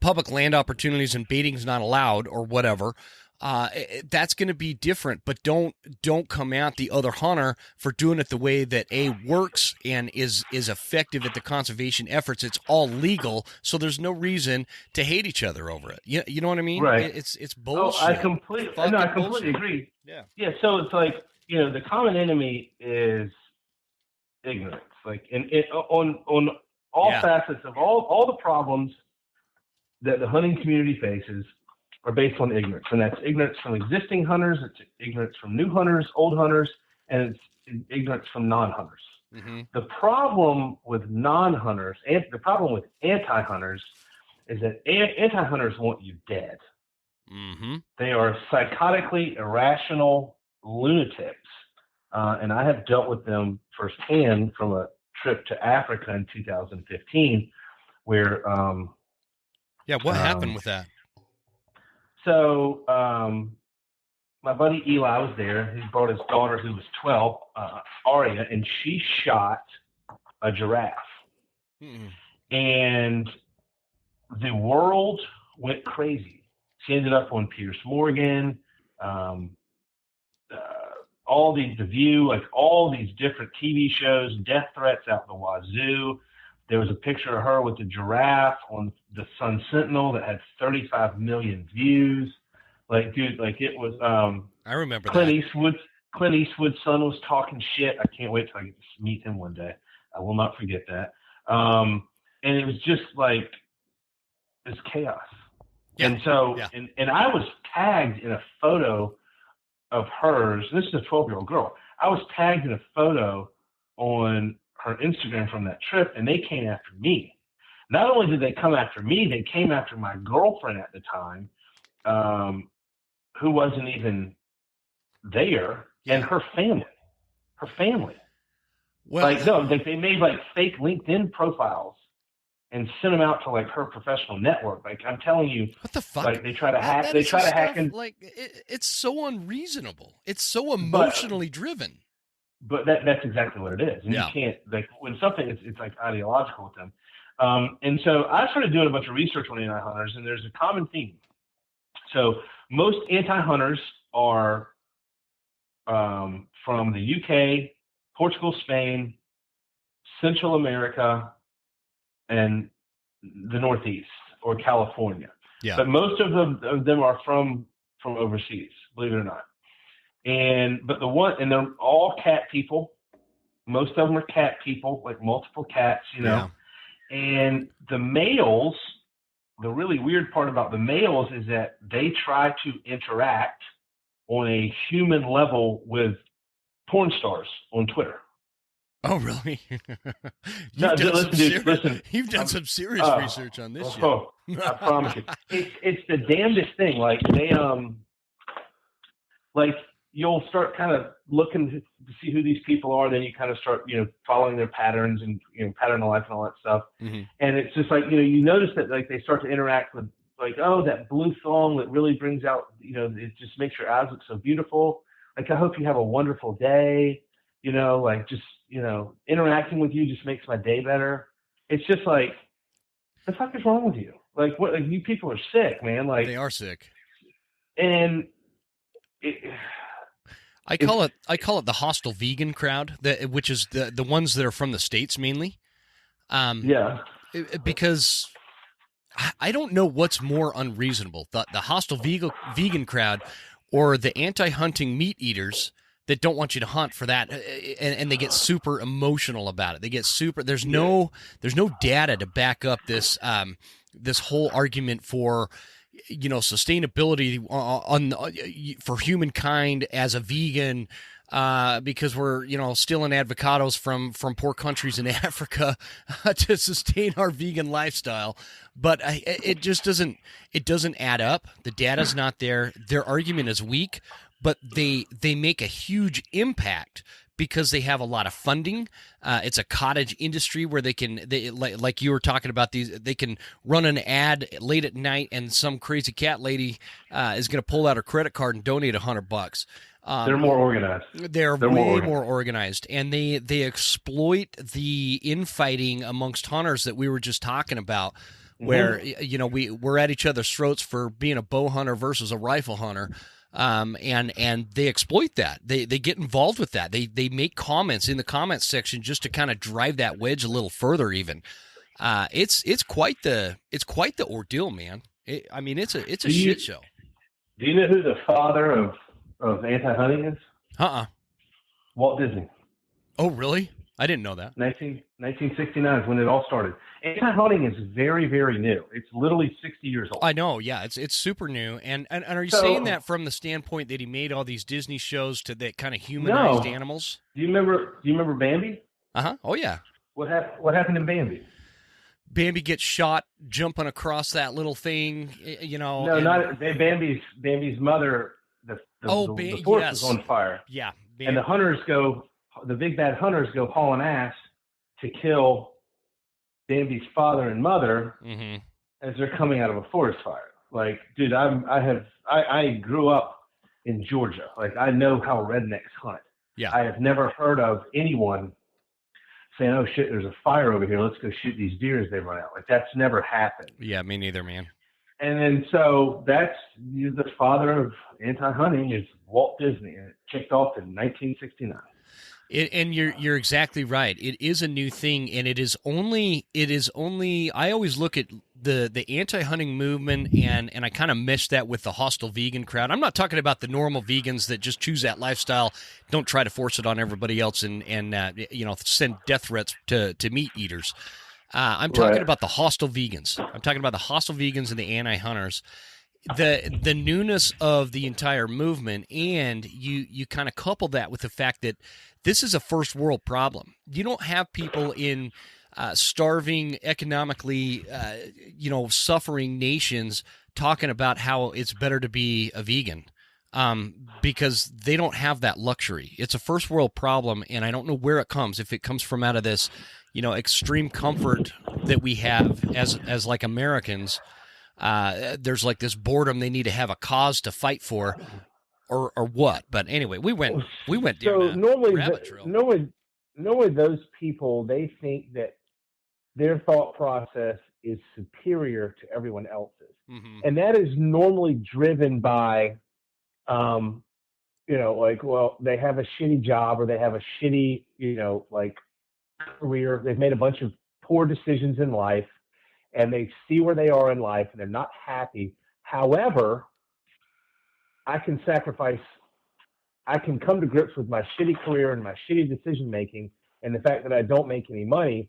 public land opportunities and baiting's not allowed or whatever. That's going to be different, but don't come at the other hunter for doing it the way that works and is effective at the conservation efforts. It's all legal, so there's no reason to hate each other over it. You know what I mean? Right. It's bullshit. I completely agree. Yeah. Yeah. So it's like, the common enemy is ignorance. Like, on all facets of all the problems that the hunting community faces are based on ignorance, and that's ignorance from existing hunters, it's ignorance from new hunters, old hunters, and it's ignorance from non-hunters. Mm-hmm. The problem with non-hunters, and the problem with anti-hunters, is that anti-hunters want you dead. Mm-hmm. They are psychotically irrational lunatics, and I have dealt with them firsthand from a trip to Africa in 2015, where what happened with that? So my buddy Eli was there. He brought his daughter, who was 12, Aria, and she shot a giraffe. Mm-hmm. And the world went crazy. She ended up on Piers Morgan, all the View, like all these different TV shows, death threats out the wazoo. There was a picture of her with the giraffe on the Sun Sentinel that had 35 million views. Like, dude, like it was. I remember Clint that. Clint Eastwood's son was talking shit. I can't wait till I get to meet him one day. I will not forget that. And it was just like this chaos. Yeah. And so, yeah. and I was tagged in a photo of hers. This is a 12-year-old girl. I was tagged in a photo on her Instagram from that trip, and they came after me. Not only did they come after me, they came after my girlfriend at the time, who wasn't even there, and her family. Her family. Well, like, no, they made like fake LinkedIn profiles and sent them out to like her professional network. Like, I'm telling you, what the fuck? Like, they try to hack. That They is try the to hack stuff, in. like it's so unreasonable. It's so emotionally driven. But that's exactly what it is. And Yeah. you can't, like, when something, it's like ideological with them. And so I started doing a bunch of research on anti-hunters, and there's a common theme. So most anti-hunters are from the UK, Portugal, Spain, Central America, and the Northeast or California. Yeah. But most of them are from overseas, believe it or not. And they're all cat people. Most of them are cat people, like multiple cats, Yeah. And the males, the really weird part about the males is that they try to interact on a human level with porn stars on Twitter. Oh, really? Listen. You've done some serious research on this shit. Oh, I promise you. It's the damnedest thing. Like, they like, you'll start kind of looking to see who these people are. Then you kind of start, following their patterns and, pattern of life and all that stuff. Mm-hmm. And it's just like, you notice that, like, they start to interact with, like, oh, that blue thong that really brings out, it just makes your eyes look so beautiful. Like, I hope you have a wonderful day. Like, just, interacting with you just makes my day better. It's just like, what the fuck is wrong with you? Like, what? Like, you people are sick, man. Like, they are sick. And I call it the hostile vegan crowd, which is the ones that are from the States mainly. Yeah. Because I don't know what's more unreasonable, the hostile vegan crowd or the anti-hunting meat eaters that don't want you to hunt for that, and they get super emotional about it. They get super. There's no data to back up this this whole argument for sustainability for humankind as a vegan, because we're stealing avocados from poor countries in Africa to sustain our vegan lifestyle. But it just doesn't add up. The data's not there. Their argument is weak. but they make a huge impact because they have a lot of funding. It's a cottage industry where like you were talking about, they can run an ad late at night and some crazy cat lady is going to pull out her credit card and donate $100. They're more organized. They're way more organized, and they exploit the infighting amongst hunters that we were just talking about, where we're at each other's throats for being a bow hunter versus a rifle hunter, and they exploit that. They get involved with that. They make comments in the comments section just to kind of drive that wedge a little further. Even it's quite the ordeal, man. It's a shit show. Do you know who the father of anti-hunting is? Walt Disney. Oh, really? I didn't know that. 1969 is when it all started. Anti-hunting is very, very new. It's literally 60 years old. I know, yeah. It's super new. And are you saying that from the standpoint that he made all these Disney shows that kind of humanized animals? Do you remember Bambi? Oh, yeah. What happened in Bambi? Bambi gets shot jumping across that little thing, No, not Bambi's mother. The forest was on fire. Yeah. And the big bad hunters go hauling ass to kill Bambi's father and mother as they're coming out of a forest fire. Like, dude, I grew up in Georgia. Like, I know how rednecks hunt. Yeah. I have never heard of anyone saying, "Oh shit, there's a fire over here. Let's go shoot these deer as they run out." Like, that's never happened. Yeah, me neither, man. And then so that's the father of anti-hunting is Walt Disney, and it kicked off in 1969. And you're exactly right. It is a new thing, and it is only. I always look at the anti-hunting movement, and I kind of mesh that with the hostile vegan crowd. I'm not talking about the normal vegans that just choose that lifestyle, don't try to force it on everybody else, and send death threats to meat eaters. I'm talking about the hostile vegans. I'm talking about the hostile vegans and the anti-hunters. The newness of the entire movement, and you kind of couple that with the fact that this is a first world problem. You don't have people in starving, economically, suffering nations talking about how it's better to be a vegan, because they don't have that luxury. It's a first world problem, and I don't know where it comes. If it comes from out of this, extreme comfort that we have as like Americans, there's like this boredom. They need to have a cause to fight for, or what. But anyway, we went down a rabbit trail. Normally those people, they think that their thought process is superior to everyone else's, and that is normally driven by, they have a shitty job, or they have a shitty, career. They've made a bunch of poor decisions in life, and they see where they are in life, and they're not happy. However, I can come to grips with my shitty career and my shitty decision making, and the fact that I don't make any money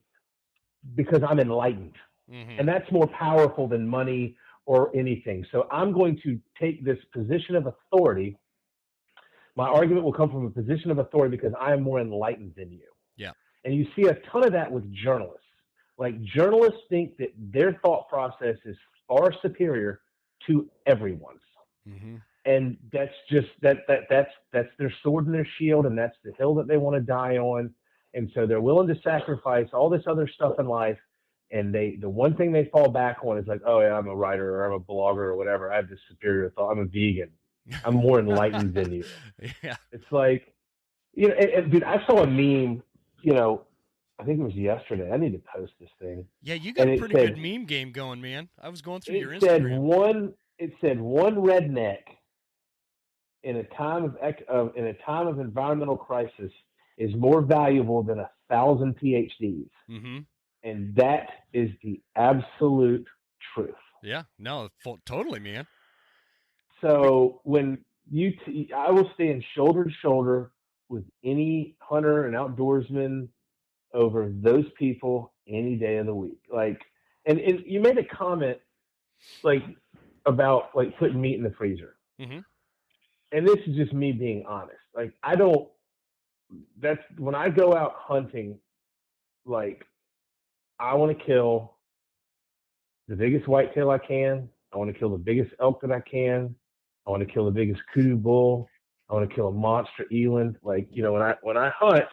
because I'm enlightened. And that's more powerful than money or anything. So I'm going to take this position of authority. My argument will come from a position of authority because I am more enlightened than you. Yeah. And you see a ton of that with journalists. Like, journalists think that their thought process is far superior to everyone's. And that's just that's their sword and their shield, and that's the hill that they want to die on. And so they're willing to sacrifice all this other stuff in life. And the one thing they fall back on is like, oh yeah, I'm a writer, or I'm a blogger, or whatever. I have this superior thought. I'm a vegan. I'm more enlightened than you. Yeah. It's like, dude, I saw a meme, I think it was yesterday. I need to post this thing. Yeah, you got a pretty good meme game going, man. I was going through your Instagram. It said one redneck in a time of environmental crisis is more valuable than 1,000 PhDs. And that is the absolute truth. Yeah, no, totally, man. So when I will stand shoulder to shoulder with any hunter and outdoorsman over those people any day of the week. Like, and you made a comment about putting meat in the freezer. And this is just me being honest. Like, that's when I go out hunting, like, I want to kill the biggest whitetail I can. I want to kill the biggest elk that I can. I want to kill the biggest kudu bull. I want to kill a monster eland. Like, you know, when I hunt,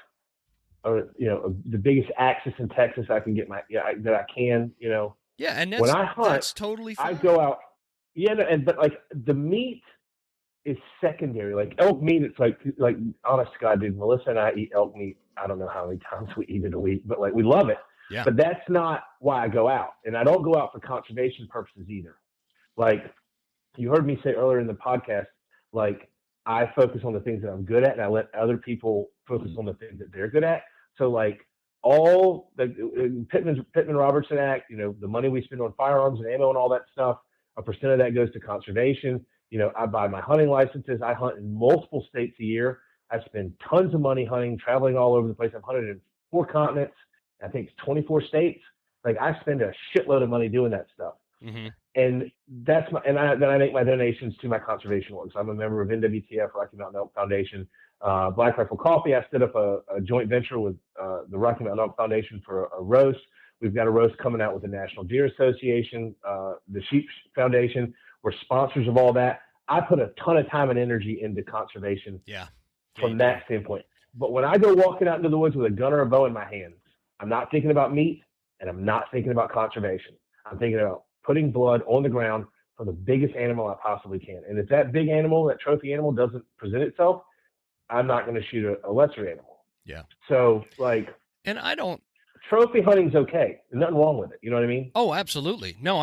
you know, the biggest axis in Texas I can get that I can, you know. Yeah, and when I hunt, that's totally fine. I go out. Yeah, but like the meat is secondary. Like elk meat, it's like honest to God, dude, Melissa and I eat elk meat. I don't know how many times we eat it a week, but like we love it. Yeah. But that's not why I go out, and I don't go out for conservation purposes either. Like you heard me say earlier in the podcast, like I focus on the things that I'm good at, and I let other people focus on the things that they're good at. So like all the Pittman Robertson Act, you know, the money we spend on firearms and ammo and all that stuff, a percent of that goes to conservation. You know, I buy my hunting licenses. I hunt in multiple states a year. I spend tons of money hunting, traveling all over the place. I've hunted in 4 continents. I think it's 24 states. Like I spend a shitload of money doing that stuff. Mm-hmm. And then I make my donations to my conservation work. So I'm a member of NWTF, Rocky Mountain Elk Foundation, Black Rifle Coffee. I stood up a joint venture with the Rocky Mountain Elk Foundation for a roast. We've got a roast coming out with the National Deer Association, the Sheep Foundation. We're sponsors of all that. I put a ton of time and energy into conservation from that standpoint. But when I go walking out into the woods with a gun or a bow in my hands, I'm not thinking about meat and I'm not thinking about conservation. I'm thinking about putting blood on the ground for the biggest animal I possibly can. And if that big animal, that trophy animal doesn't present itself, I'm not going to shoot a lesser animal. Yeah. So like, and I don't, trophy hunting's okay. There's nothing wrong with it. You know what I mean? Oh, absolutely. No,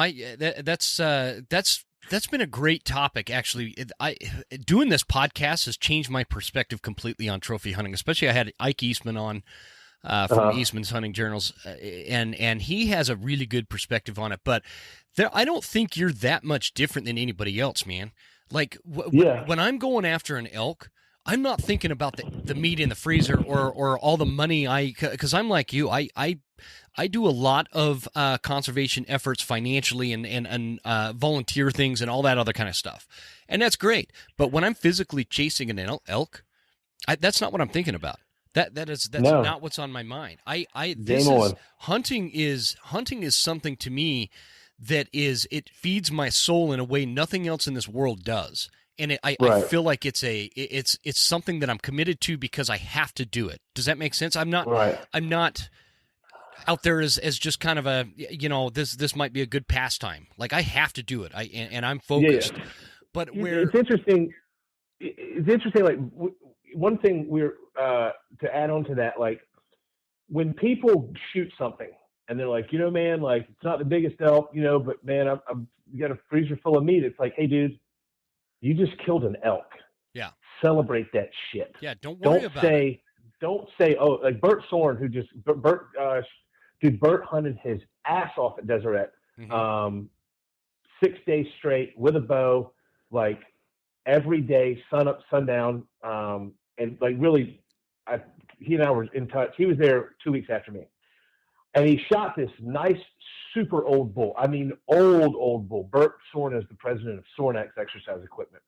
that's been a great topic, actually. Doing this podcast has changed my perspective completely on trophy hunting. Especially, I had Ike Eastman on from Eastman's Hunting Journals, and he has a really good perspective on it. But I don't think you're that much different than anybody else, man. Like when I'm going after an elk, I'm not thinking about the meat in the freezer or all the money because I'm like you. I do a lot of conservation efforts financially and volunteer things and all that other kind of stuff. And that's great. But when I'm physically chasing an elk, that's not what I'm thinking about. That's not what's on my mind. Hunting is something to me that it feeds my soul in a way nothing else in this world does. And I feel like it's something that I'm committed to because I have to do it. Does that make sense? I'm not out there as just kind of a, you know, this might be a good pastime. Like I have to do it. And I'm focused. Yeah. But it's interesting. It's interesting. Like one thing to add on to that, like when people shoot something and they're like, you know, man, like it's not the biggest elk, you know, but man, I've got a freezer full of meat. It's like, hey, dude. You just killed an elk. Yeah. Celebrate that shit. Yeah. Don't say, oh, like Bert Sorn, Bert hunted his ass off at Deseret, 6 days straight with a bow, like every day, sun up, sundown. And like really, he and I were in touch. He was there 2 weeks after me. And he shot this nice, super old bull. I mean, old bull. Bert Sorn is the president of Sornex Exercise Equipment.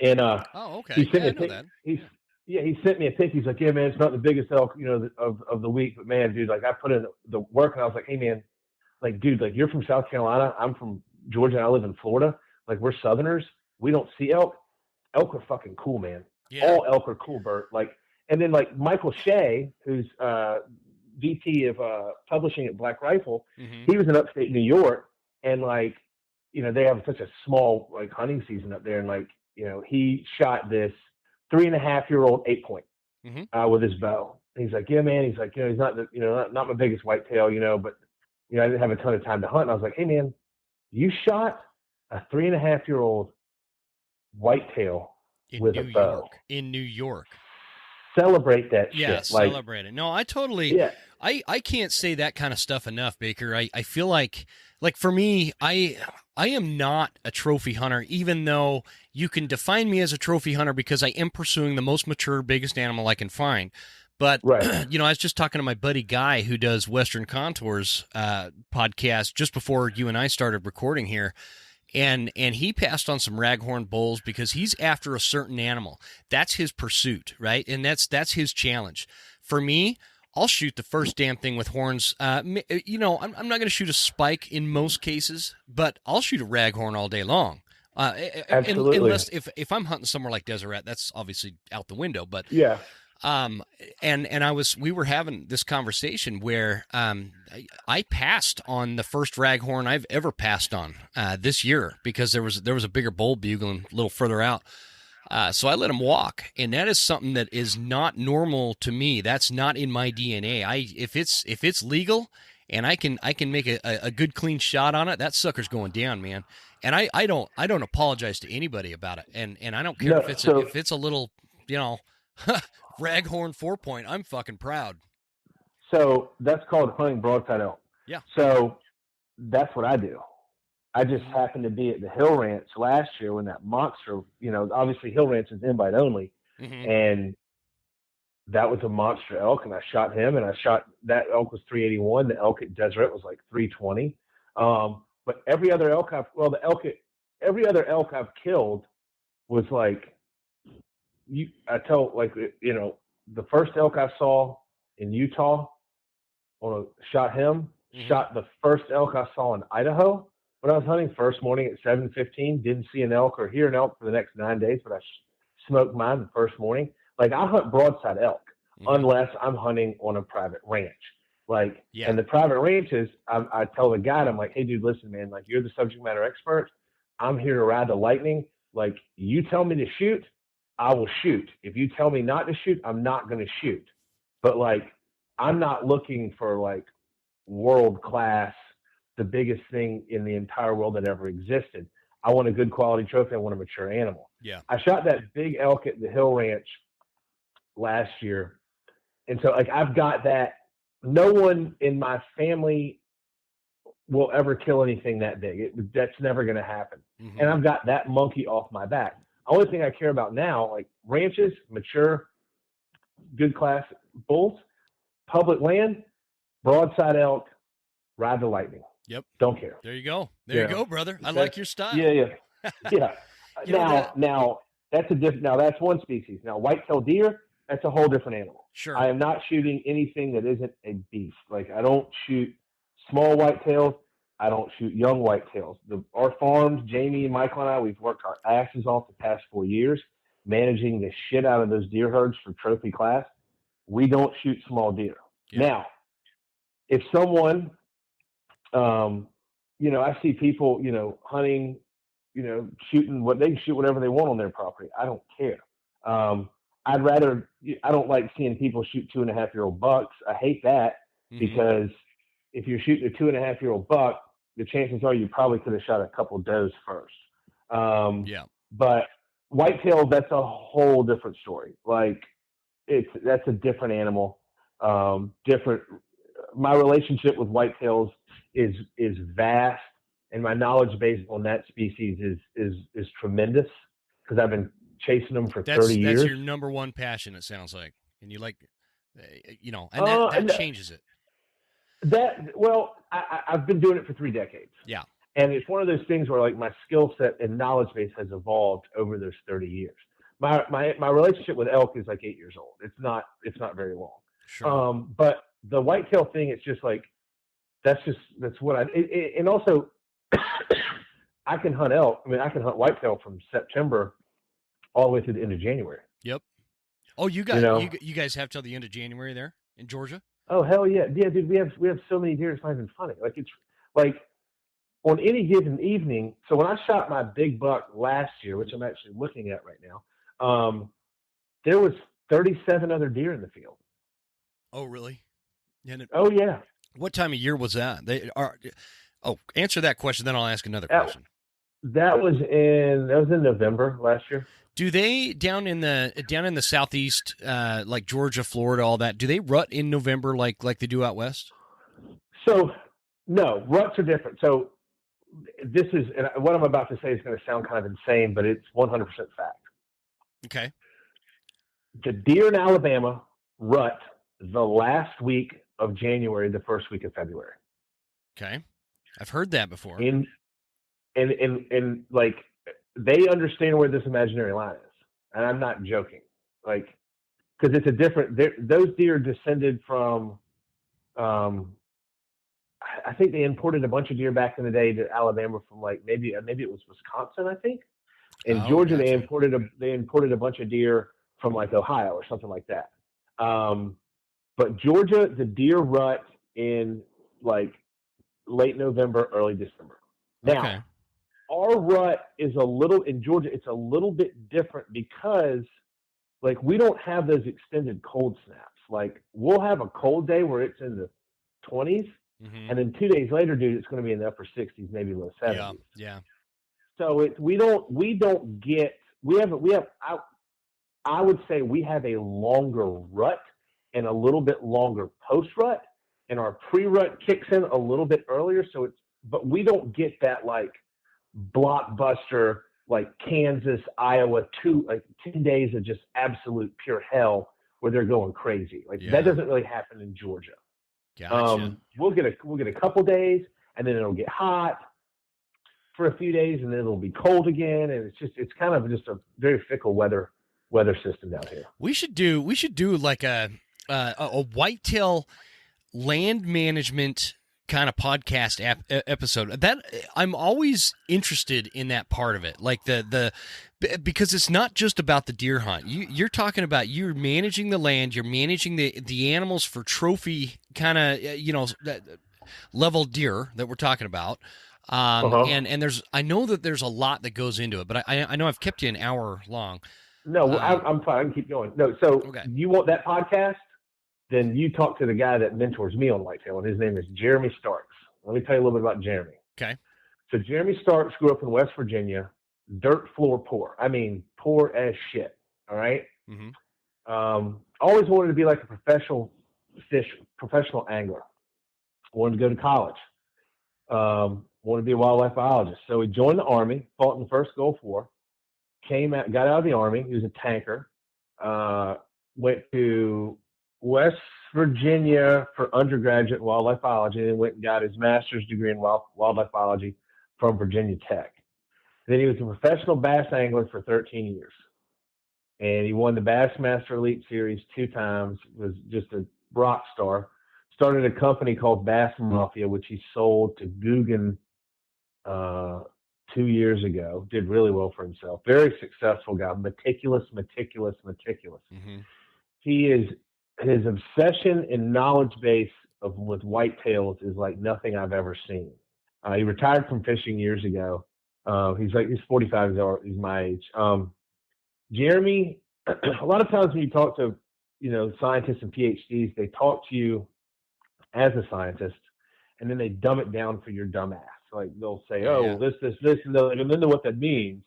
And okay. He sent me he sent me a pic. He's like, yeah, man, it's not the biggest elk, you know, of the week, but man, dude, like I put in the work, and I was like, hey, man, like, dude, like you're from South Carolina, I'm from Georgia, and I live in Florida. Like we're Southerners, we don't see elk. Elk are fucking cool, man. Yeah. All elk are cool, Bert. Like, and then like Michael Shea, who's VP of publishing at Black Rifle, he was in upstate New York, and like, you know, they have such a small like hunting season up there, and like, you know, he shot this 3.5-year-old 8-point with his bow. And he's like, yeah, man. He's like, you know, he's not my biggest whitetail, you know, but you know, I didn't have a ton of time to hunt. And I was like, hey, man, you shot a 3.5-year-old whitetail with a bow in New York. Celebrate that shit. Yeah, celebrate it. No, I totally. Yeah. I can't say that kind of stuff enough, Baker. I feel like for me, I am not a trophy hunter, even though you can define me as a trophy hunter because I am pursuing the most mature, biggest animal I can find. But, you know, I was just talking to my buddy Guy, who does Western Contours podcast just before you and I started recording here. And he passed on some raghorn bulls because he's after a certain animal. That's his pursuit, right? And that's his challenge. For me, I'll shoot the first damn thing with horns. You know, I'm not going to shoot a spike in most cases, but I'll shoot a raghorn all day long. Absolutely. Unless if I'm hunting somewhere like Deseret, that's obviously out the window. But Yeah. we were having this conversation where I passed on the first raghorn I've ever passed on this year because there was a bigger bull bugling a little further out. So I let him walk, and that is something that is not normal to me. That's not in my DNA. If it's legal and I can make a good clean shot on it, that sucker's going down, man. And I don't apologize to anybody about it. And I don't care if it's a little, raghorn 4-point. I'm fucking proud. So that's called hunting broadside elk. Yeah. So that's what I do. I just happened to be at the Hill Ranch last year when that monster, obviously Hill Ranch is invite only, and that was a monster elk, and I shot him, and that elk was 381. The elk at Deseret was like 320. But every other elk every other elk I've killed was like, the first elk I saw in Utah, shot him, shot the first elk I saw in Idaho. When I was hunting first morning at 7:15, didn't see an elk or hear an elk for the next 9 days, but I smoked mine the first morning. Like, I hunt broadside elk unless I'm hunting on a private ranch. And the private ranches, I tell the guide, I'm like, hey, dude, listen, man, like, you're the subject matter expert. I'm here to ride the lightning. Like, you tell me to shoot, I will shoot. If you tell me not to shoot, I'm not going to shoot. But, like, I'm not looking for, like, world-class, the biggest thing in the entire world that ever existed. I want a good quality trophy. I want a mature animal. Yeah. I shot that big elk at the Hill Ranch last year. And so, like, I've got that. No one in my family will ever kill anything that big. That's never going to happen. And I've got that monkey off my back. Only thing I care about now, like ranches, mature, good class bulls, public land, broadside elk, ride the lightning. Yep. Don't care. There you go. There you go, brother. I like your style. Yeah. Now that's that's one species. Now whitetail deer, that's a whole different animal. Sure. I am not shooting anything that isn't a beast. Like, I don't shoot small whitetails. I don't shoot young whitetails. Our farms, Jamie, Michael, and I, we've worked our asses off the past 4 years managing the shit out of those deer herds for trophy class. We don't shoot small deer. Yeah. Now, if someone I see people, hunting, shooting they can shoot whatever they want on their property. I don't care. I don't like seeing people shoot 2.5-year-old bucks. I hate that because if you're shooting a 2.5-year-old buck, the chances are you probably could have shot a couple does first. But whitetail, that's a whole different story. Like, that's a different animal. My relationship with whitetails is vast, and my knowledge base on that species is tremendous because I've been chasing them for 30 years. That's your number one passion, it sounds like, and you like, and that changes it. I've been doing it for 3 decades. Yeah, and it's one of those things where, like, my skill set and knowledge base has evolved over those 30 years. My relationship with elk is like 8 years old. It's not very long. Sure. But the whitetail thing, it's just like, that's what and also I can hunt elk. I mean, I can hunt whitetail from September all the way through the end of January. Yep. Oh, you guys have till the end of January there in Georgia? Oh, hell yeah. Yeah, dude, we have so many deer, it's not even funny. Like, it's like on any given evening. So when I shot my big buck last year, which I'm actually looking at right now, there was 37 other deer in the field. Oh, really? Oh, yeah. What time of year was that? Answer that question, then I'll ask another question. That was in November last year. Do they down in the southeast, like Georgia, Florida, all that? Do they rut in November like they do out west? So no, ruts are different. So this is, and what I'm about to say is going to sound kind of insane, but it's 100% fact. Okay. The deer in Alabama rut the last week of January, the first week of February. Okay, I've heard that before. And like, they understand where this imaginary line is, and I'm not joking. Like, because it's a different. Those deer descended from. I think they imported a bunch of deer back in the day to Alabama from like maybe it was Wisconsin, I think. In Georgia, gotcha. they imported a bunch of deer from like Ohio or something like that. But Georgia, the deer rut in like late November, early December. Now, Okay. our rut is in Georgia, it's a little bit different because like we don't have those extended cold snaps. Like we'll have a cold day where it's in the 20s, and then 2 days later, dude, it's going to be in the upper 60s, maybe low 70s. Yeah. So I would say we have a longer rut and a little bit longer post rut, and our pre-rut kicks in a little bit earlier. But we don't get that like blockbuster like Kansas, Iowa, 10 days of just absolute pure hell where they're going crazy. Like that doesn't really happen in Georgia. Gotcha. We'll get a couple days, and then it'll get hot for a few days, and then it'll be cold again, and it's kind of just a very fickle weather system down here. We should do like a whitetail land management kind of podcast episode. That I'm always interested in that part of it, like because it's not just about the deer hunt. You're talking about you're managing the land, you're managing the animals for trophy kind of level deer that we're talking about. And I know that there's a lot that goes into it, but I know I've kept you an hour long. No, I'm fine. I can keep going. No, so okay. You want that podcast? Then you talk to the guy that mentors me on whitetail, and his name is Jeremy Starks. Let me tell you a little bit about Jeremy. Okay. So Jeremy Starks grew up in West Virginia, dirt floor poor. I mean, poor as shit. All right. Always wanted to be like a professional angler. Wanted to go to college. Wanted to be a wildlife biologist. So he joined the Army, fought in the first Gulf War, got out of the Army. He was a tanker. Went to West Virginia for undergraduate in wildlife biology, and then went and got his master's degree in wildlife biology from Virginia Tech. Then he was a professional bass angler for 13 years. And he won the Bassmaster Elite Series 2 times, was just a rock star. Started a company called Bass Mafia, which he sold to Guggen 2 years ago. Did really well for himself. Very successful guy. Meticulous. His obsession and knowledge base with whitetails is like nothing I've ever seen. He retired from fishing years ago. He's 45 years old. He's my age. Jeremy, a lot of times when you talk to scientists and PhDs, they talk to you as a scientist, and then they dumb it down for your dumb ass. Like they'll say, this, and then know what that means.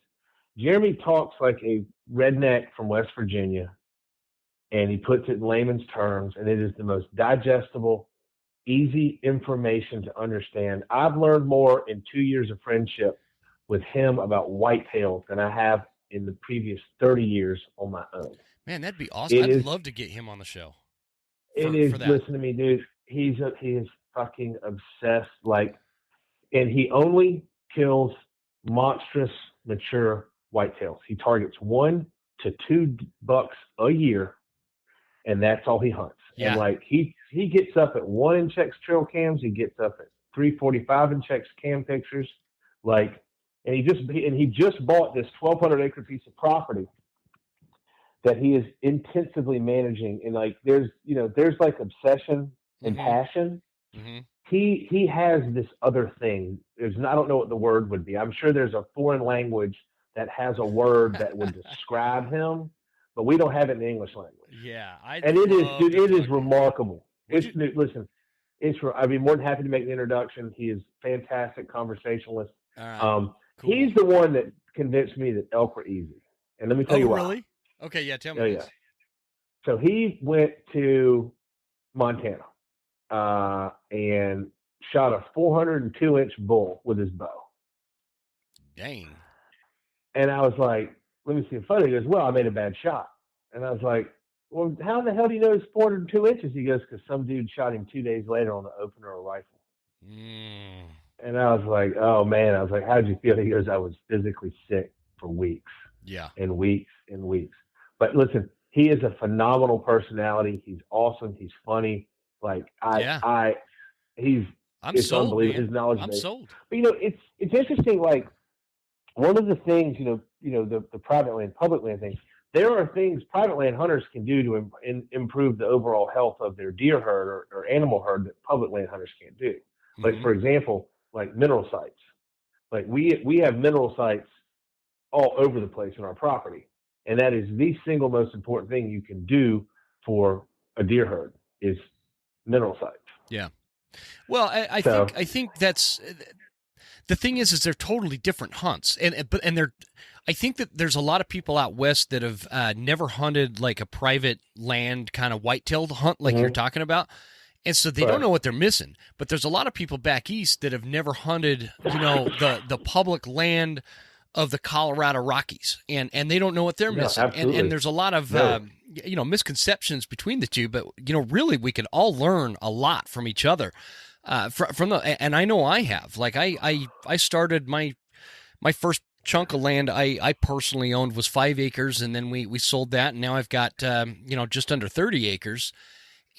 Jeremy talks like a redneck from West Virginia, and he puts it in layman's terms, and it is the most digestible, easy information to understand. I've learned more in 2 years of friendship with him about whitetails than I have in the previous 30 years on my own. Man, that'd be awesome. I'd love to get him on the show. Listen to me, dude. He is fucking obsessed. And he only kills monstrous, mature whitetails. He targets 1 to 2 bucks a year, and that's all he hunts. Yeah. And he gets up at 1 and checks trail cams. He gets up at 3:45 and checks cam pictures. And he just bought this 1,200 acre piece of property that he is intensively managing. And there's obsession and passion. He has this other thing. I don't know what the word would be. I'm sure there's a foreign language that has a word that would describe him, but we don't have it in the English language. Yeah, it is remarkable. I'd be more than happy to make the introduction. He is fantastic conversationalist. All right. Cool. He's the one that convinced me that elk were easy. And let me tell you why. Really? Okay, yeah, tell me. Yeah. So he went to Montana and shot a 402-inch bull with his bow. Dang. And I was like, let me see a photo. He goes, well, I made a bad shot. And I was like, well, how the hell do you know it's 402 inches? He goes, because some dude shot him 2 days later on the opener of a rifle. And I was like, oh, man. I was like, how'd you feel? He goes, I was physically sick for weeks. Yeah. And weeks and weeks. But listen, he is a phenomenal personality. He's awesome. He's funny. He's it's sold, unbelievable. man. His knowledge I'm base. sold. But it's interesting. Like one of the things, the private land, public land things. There are things private land hunters can do to improve the overall health of their deer herd or animal herd that public land hunters can't do. Like for example, like mineral sites. Like we have mineral sites all over the place in our property, and that is the single most important thing you can do for a deer herd is mineral sites. Yeah. Well, I think that's the thing is they're totally different hunts, and they're. I think that there's a lot of people out west that have never hunted like a private land kind of whitetail hunt like you're talking about, and so they don't know what they're missing. But there's a lot of people back east that have never hunted, the public land of the Colorado Rockies, and they don't know what they're missing. And there's a lot of misconceptions between the two, but really we can all learn a lot from each other. And I know I have. Like I started my first chunk of land I personally owned was 5 acres, and then we sold that, and now I've got just under 30 acres.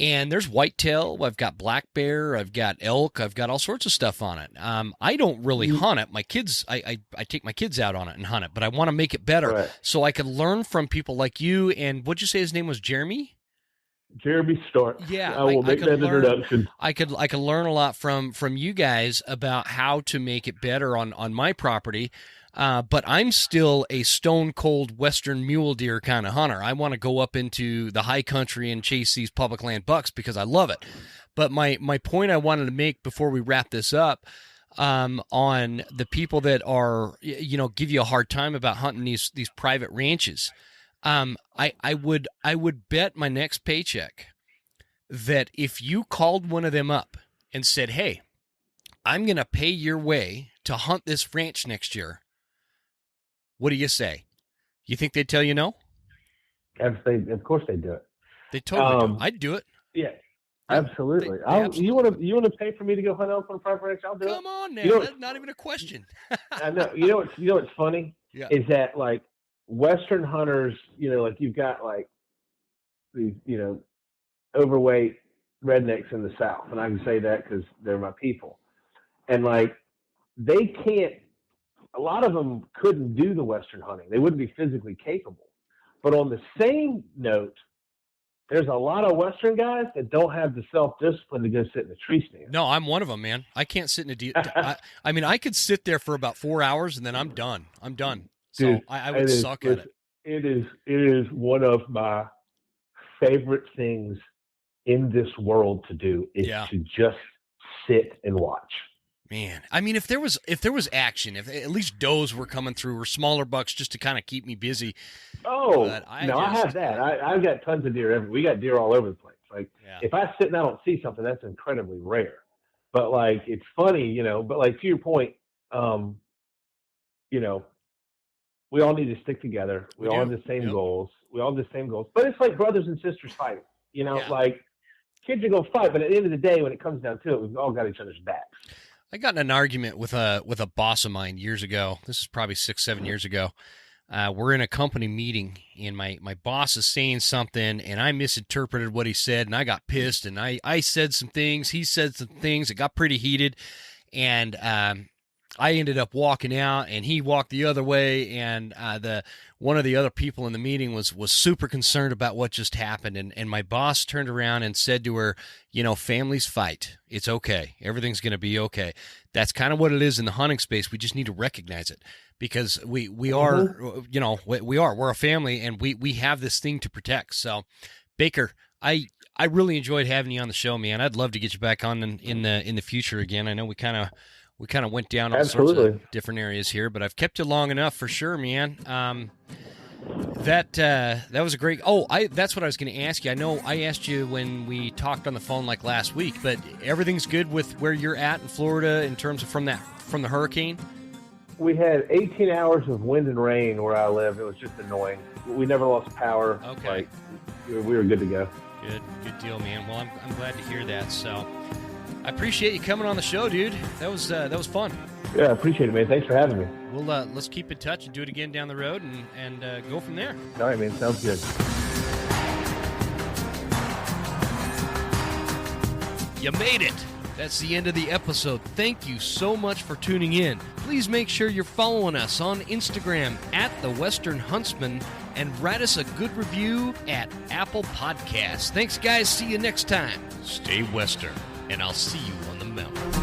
And there's whitetail, I've got black bear, I've got elk, I've got all sorts of stuff on it. I don't really hunt it. My kids, I take my kids out on it and hunt it, but I want to make it better so I can learn from people like you. And what'd you say his name was? Jeremy? Jeremy Stark. Yeah, I will make that introduction. I could learn a lot from you guys about how to make it better on my property. But I'm still a stone cold Western mule deer kind of hunter. I want to go up into the high country and chase these public land bucks because I love it. But my point I wanted to make before we wrap this up, on the people that are, give you a hard time about hunting these private ranches. I would bet my next paycheck that if you called one of them up and said, "Hey, I'm going to pay your way to hunt this ranch next year," what do you say? You think they'd tell you no? Of course they'd do it. They totally do. I'd do it. Yeah, absolutely. You want to pay for me to go hunt elk on a private ranch? I'll do it. Come on now, that's not even a question. I know. You know what's funny is that like Western hunters, like you've got like these, overweight rednecks in the South, and I can say that because they're my people, and like they can't. A lot of them couldn't do the Western hunting. They wouldn't be physically capable. But on the same note, there's a lot of Western guys that don't have the self-discipline to go sit in a tree stand. No, I'm one of them, man. I can't sit in I mean, I could sit there for about 4 hours and then I'm done. So dude, I would suck at it. It is one of my favorite things in this world to do is to just sit and watch. Man, I mean, if there was action, if at least does were coming through or smaller bucks just to kind of keep me busy. Oh, I have that. I've got tons of deer. We got deer all over the place. Like if I sit and I don't see something, that's incredibly rare. But like, it's funny, but like to your point, we all need to stick together. We all have the same goals. But it's like brothers and sisters fighting, like kids are going to fight. But at the end of the day, when it comes down to it, we've all got each other's backs. I got in an argument with a boss of mine years ago. This is probably 6-7 years ago. We're in a company meeting, and my boss is saying something, and I misinterpreted what he said, and I got pissed, and I said some things. He said some things. It got pretty heated, and I ended up walking out, and he walked the other way, and one of the other people in the meeting was super concerned about what just happened, and my boss turned around and said to her, families fight. It's okay. Everything's going to be okay. That's kind of what it is in the hunting space. We just need to recognize it because we are, we're a family, and we have this thing to protect. So, Baker, I really enjoyed having you on the show, man. I'd love to get you back on in the future again. I know we kind of went down all sorts of different areas here, but I've kept you long enough for sure, man. That was a great. That's what I was going to ask you. I know I asked you when we talked on the phone like last week, but everything's good with where you're at in Florida in terms of from the hurricane. We had 18 hours of wind and rain where I live. It was just annoying. We never lost power. Okay, we were good to go. Good deal, man. Well, I'm glad to hear that. So. I appreciate you coming on the show, dude. That was fun. Yeah, I appreciate it, man. Thanks for having me. We'll let's keep in touch and do it again down the road and go from there. All right, man. Sounds good. You made it. That's the end of the episode. Thank you so much for tuning in. Please make sure you're following us on Instagram at The Western Huntsman and write us a good review at Apple Podcasts. Thanks, guys. See you next time. Stay Western, and I'll see you on the mountain.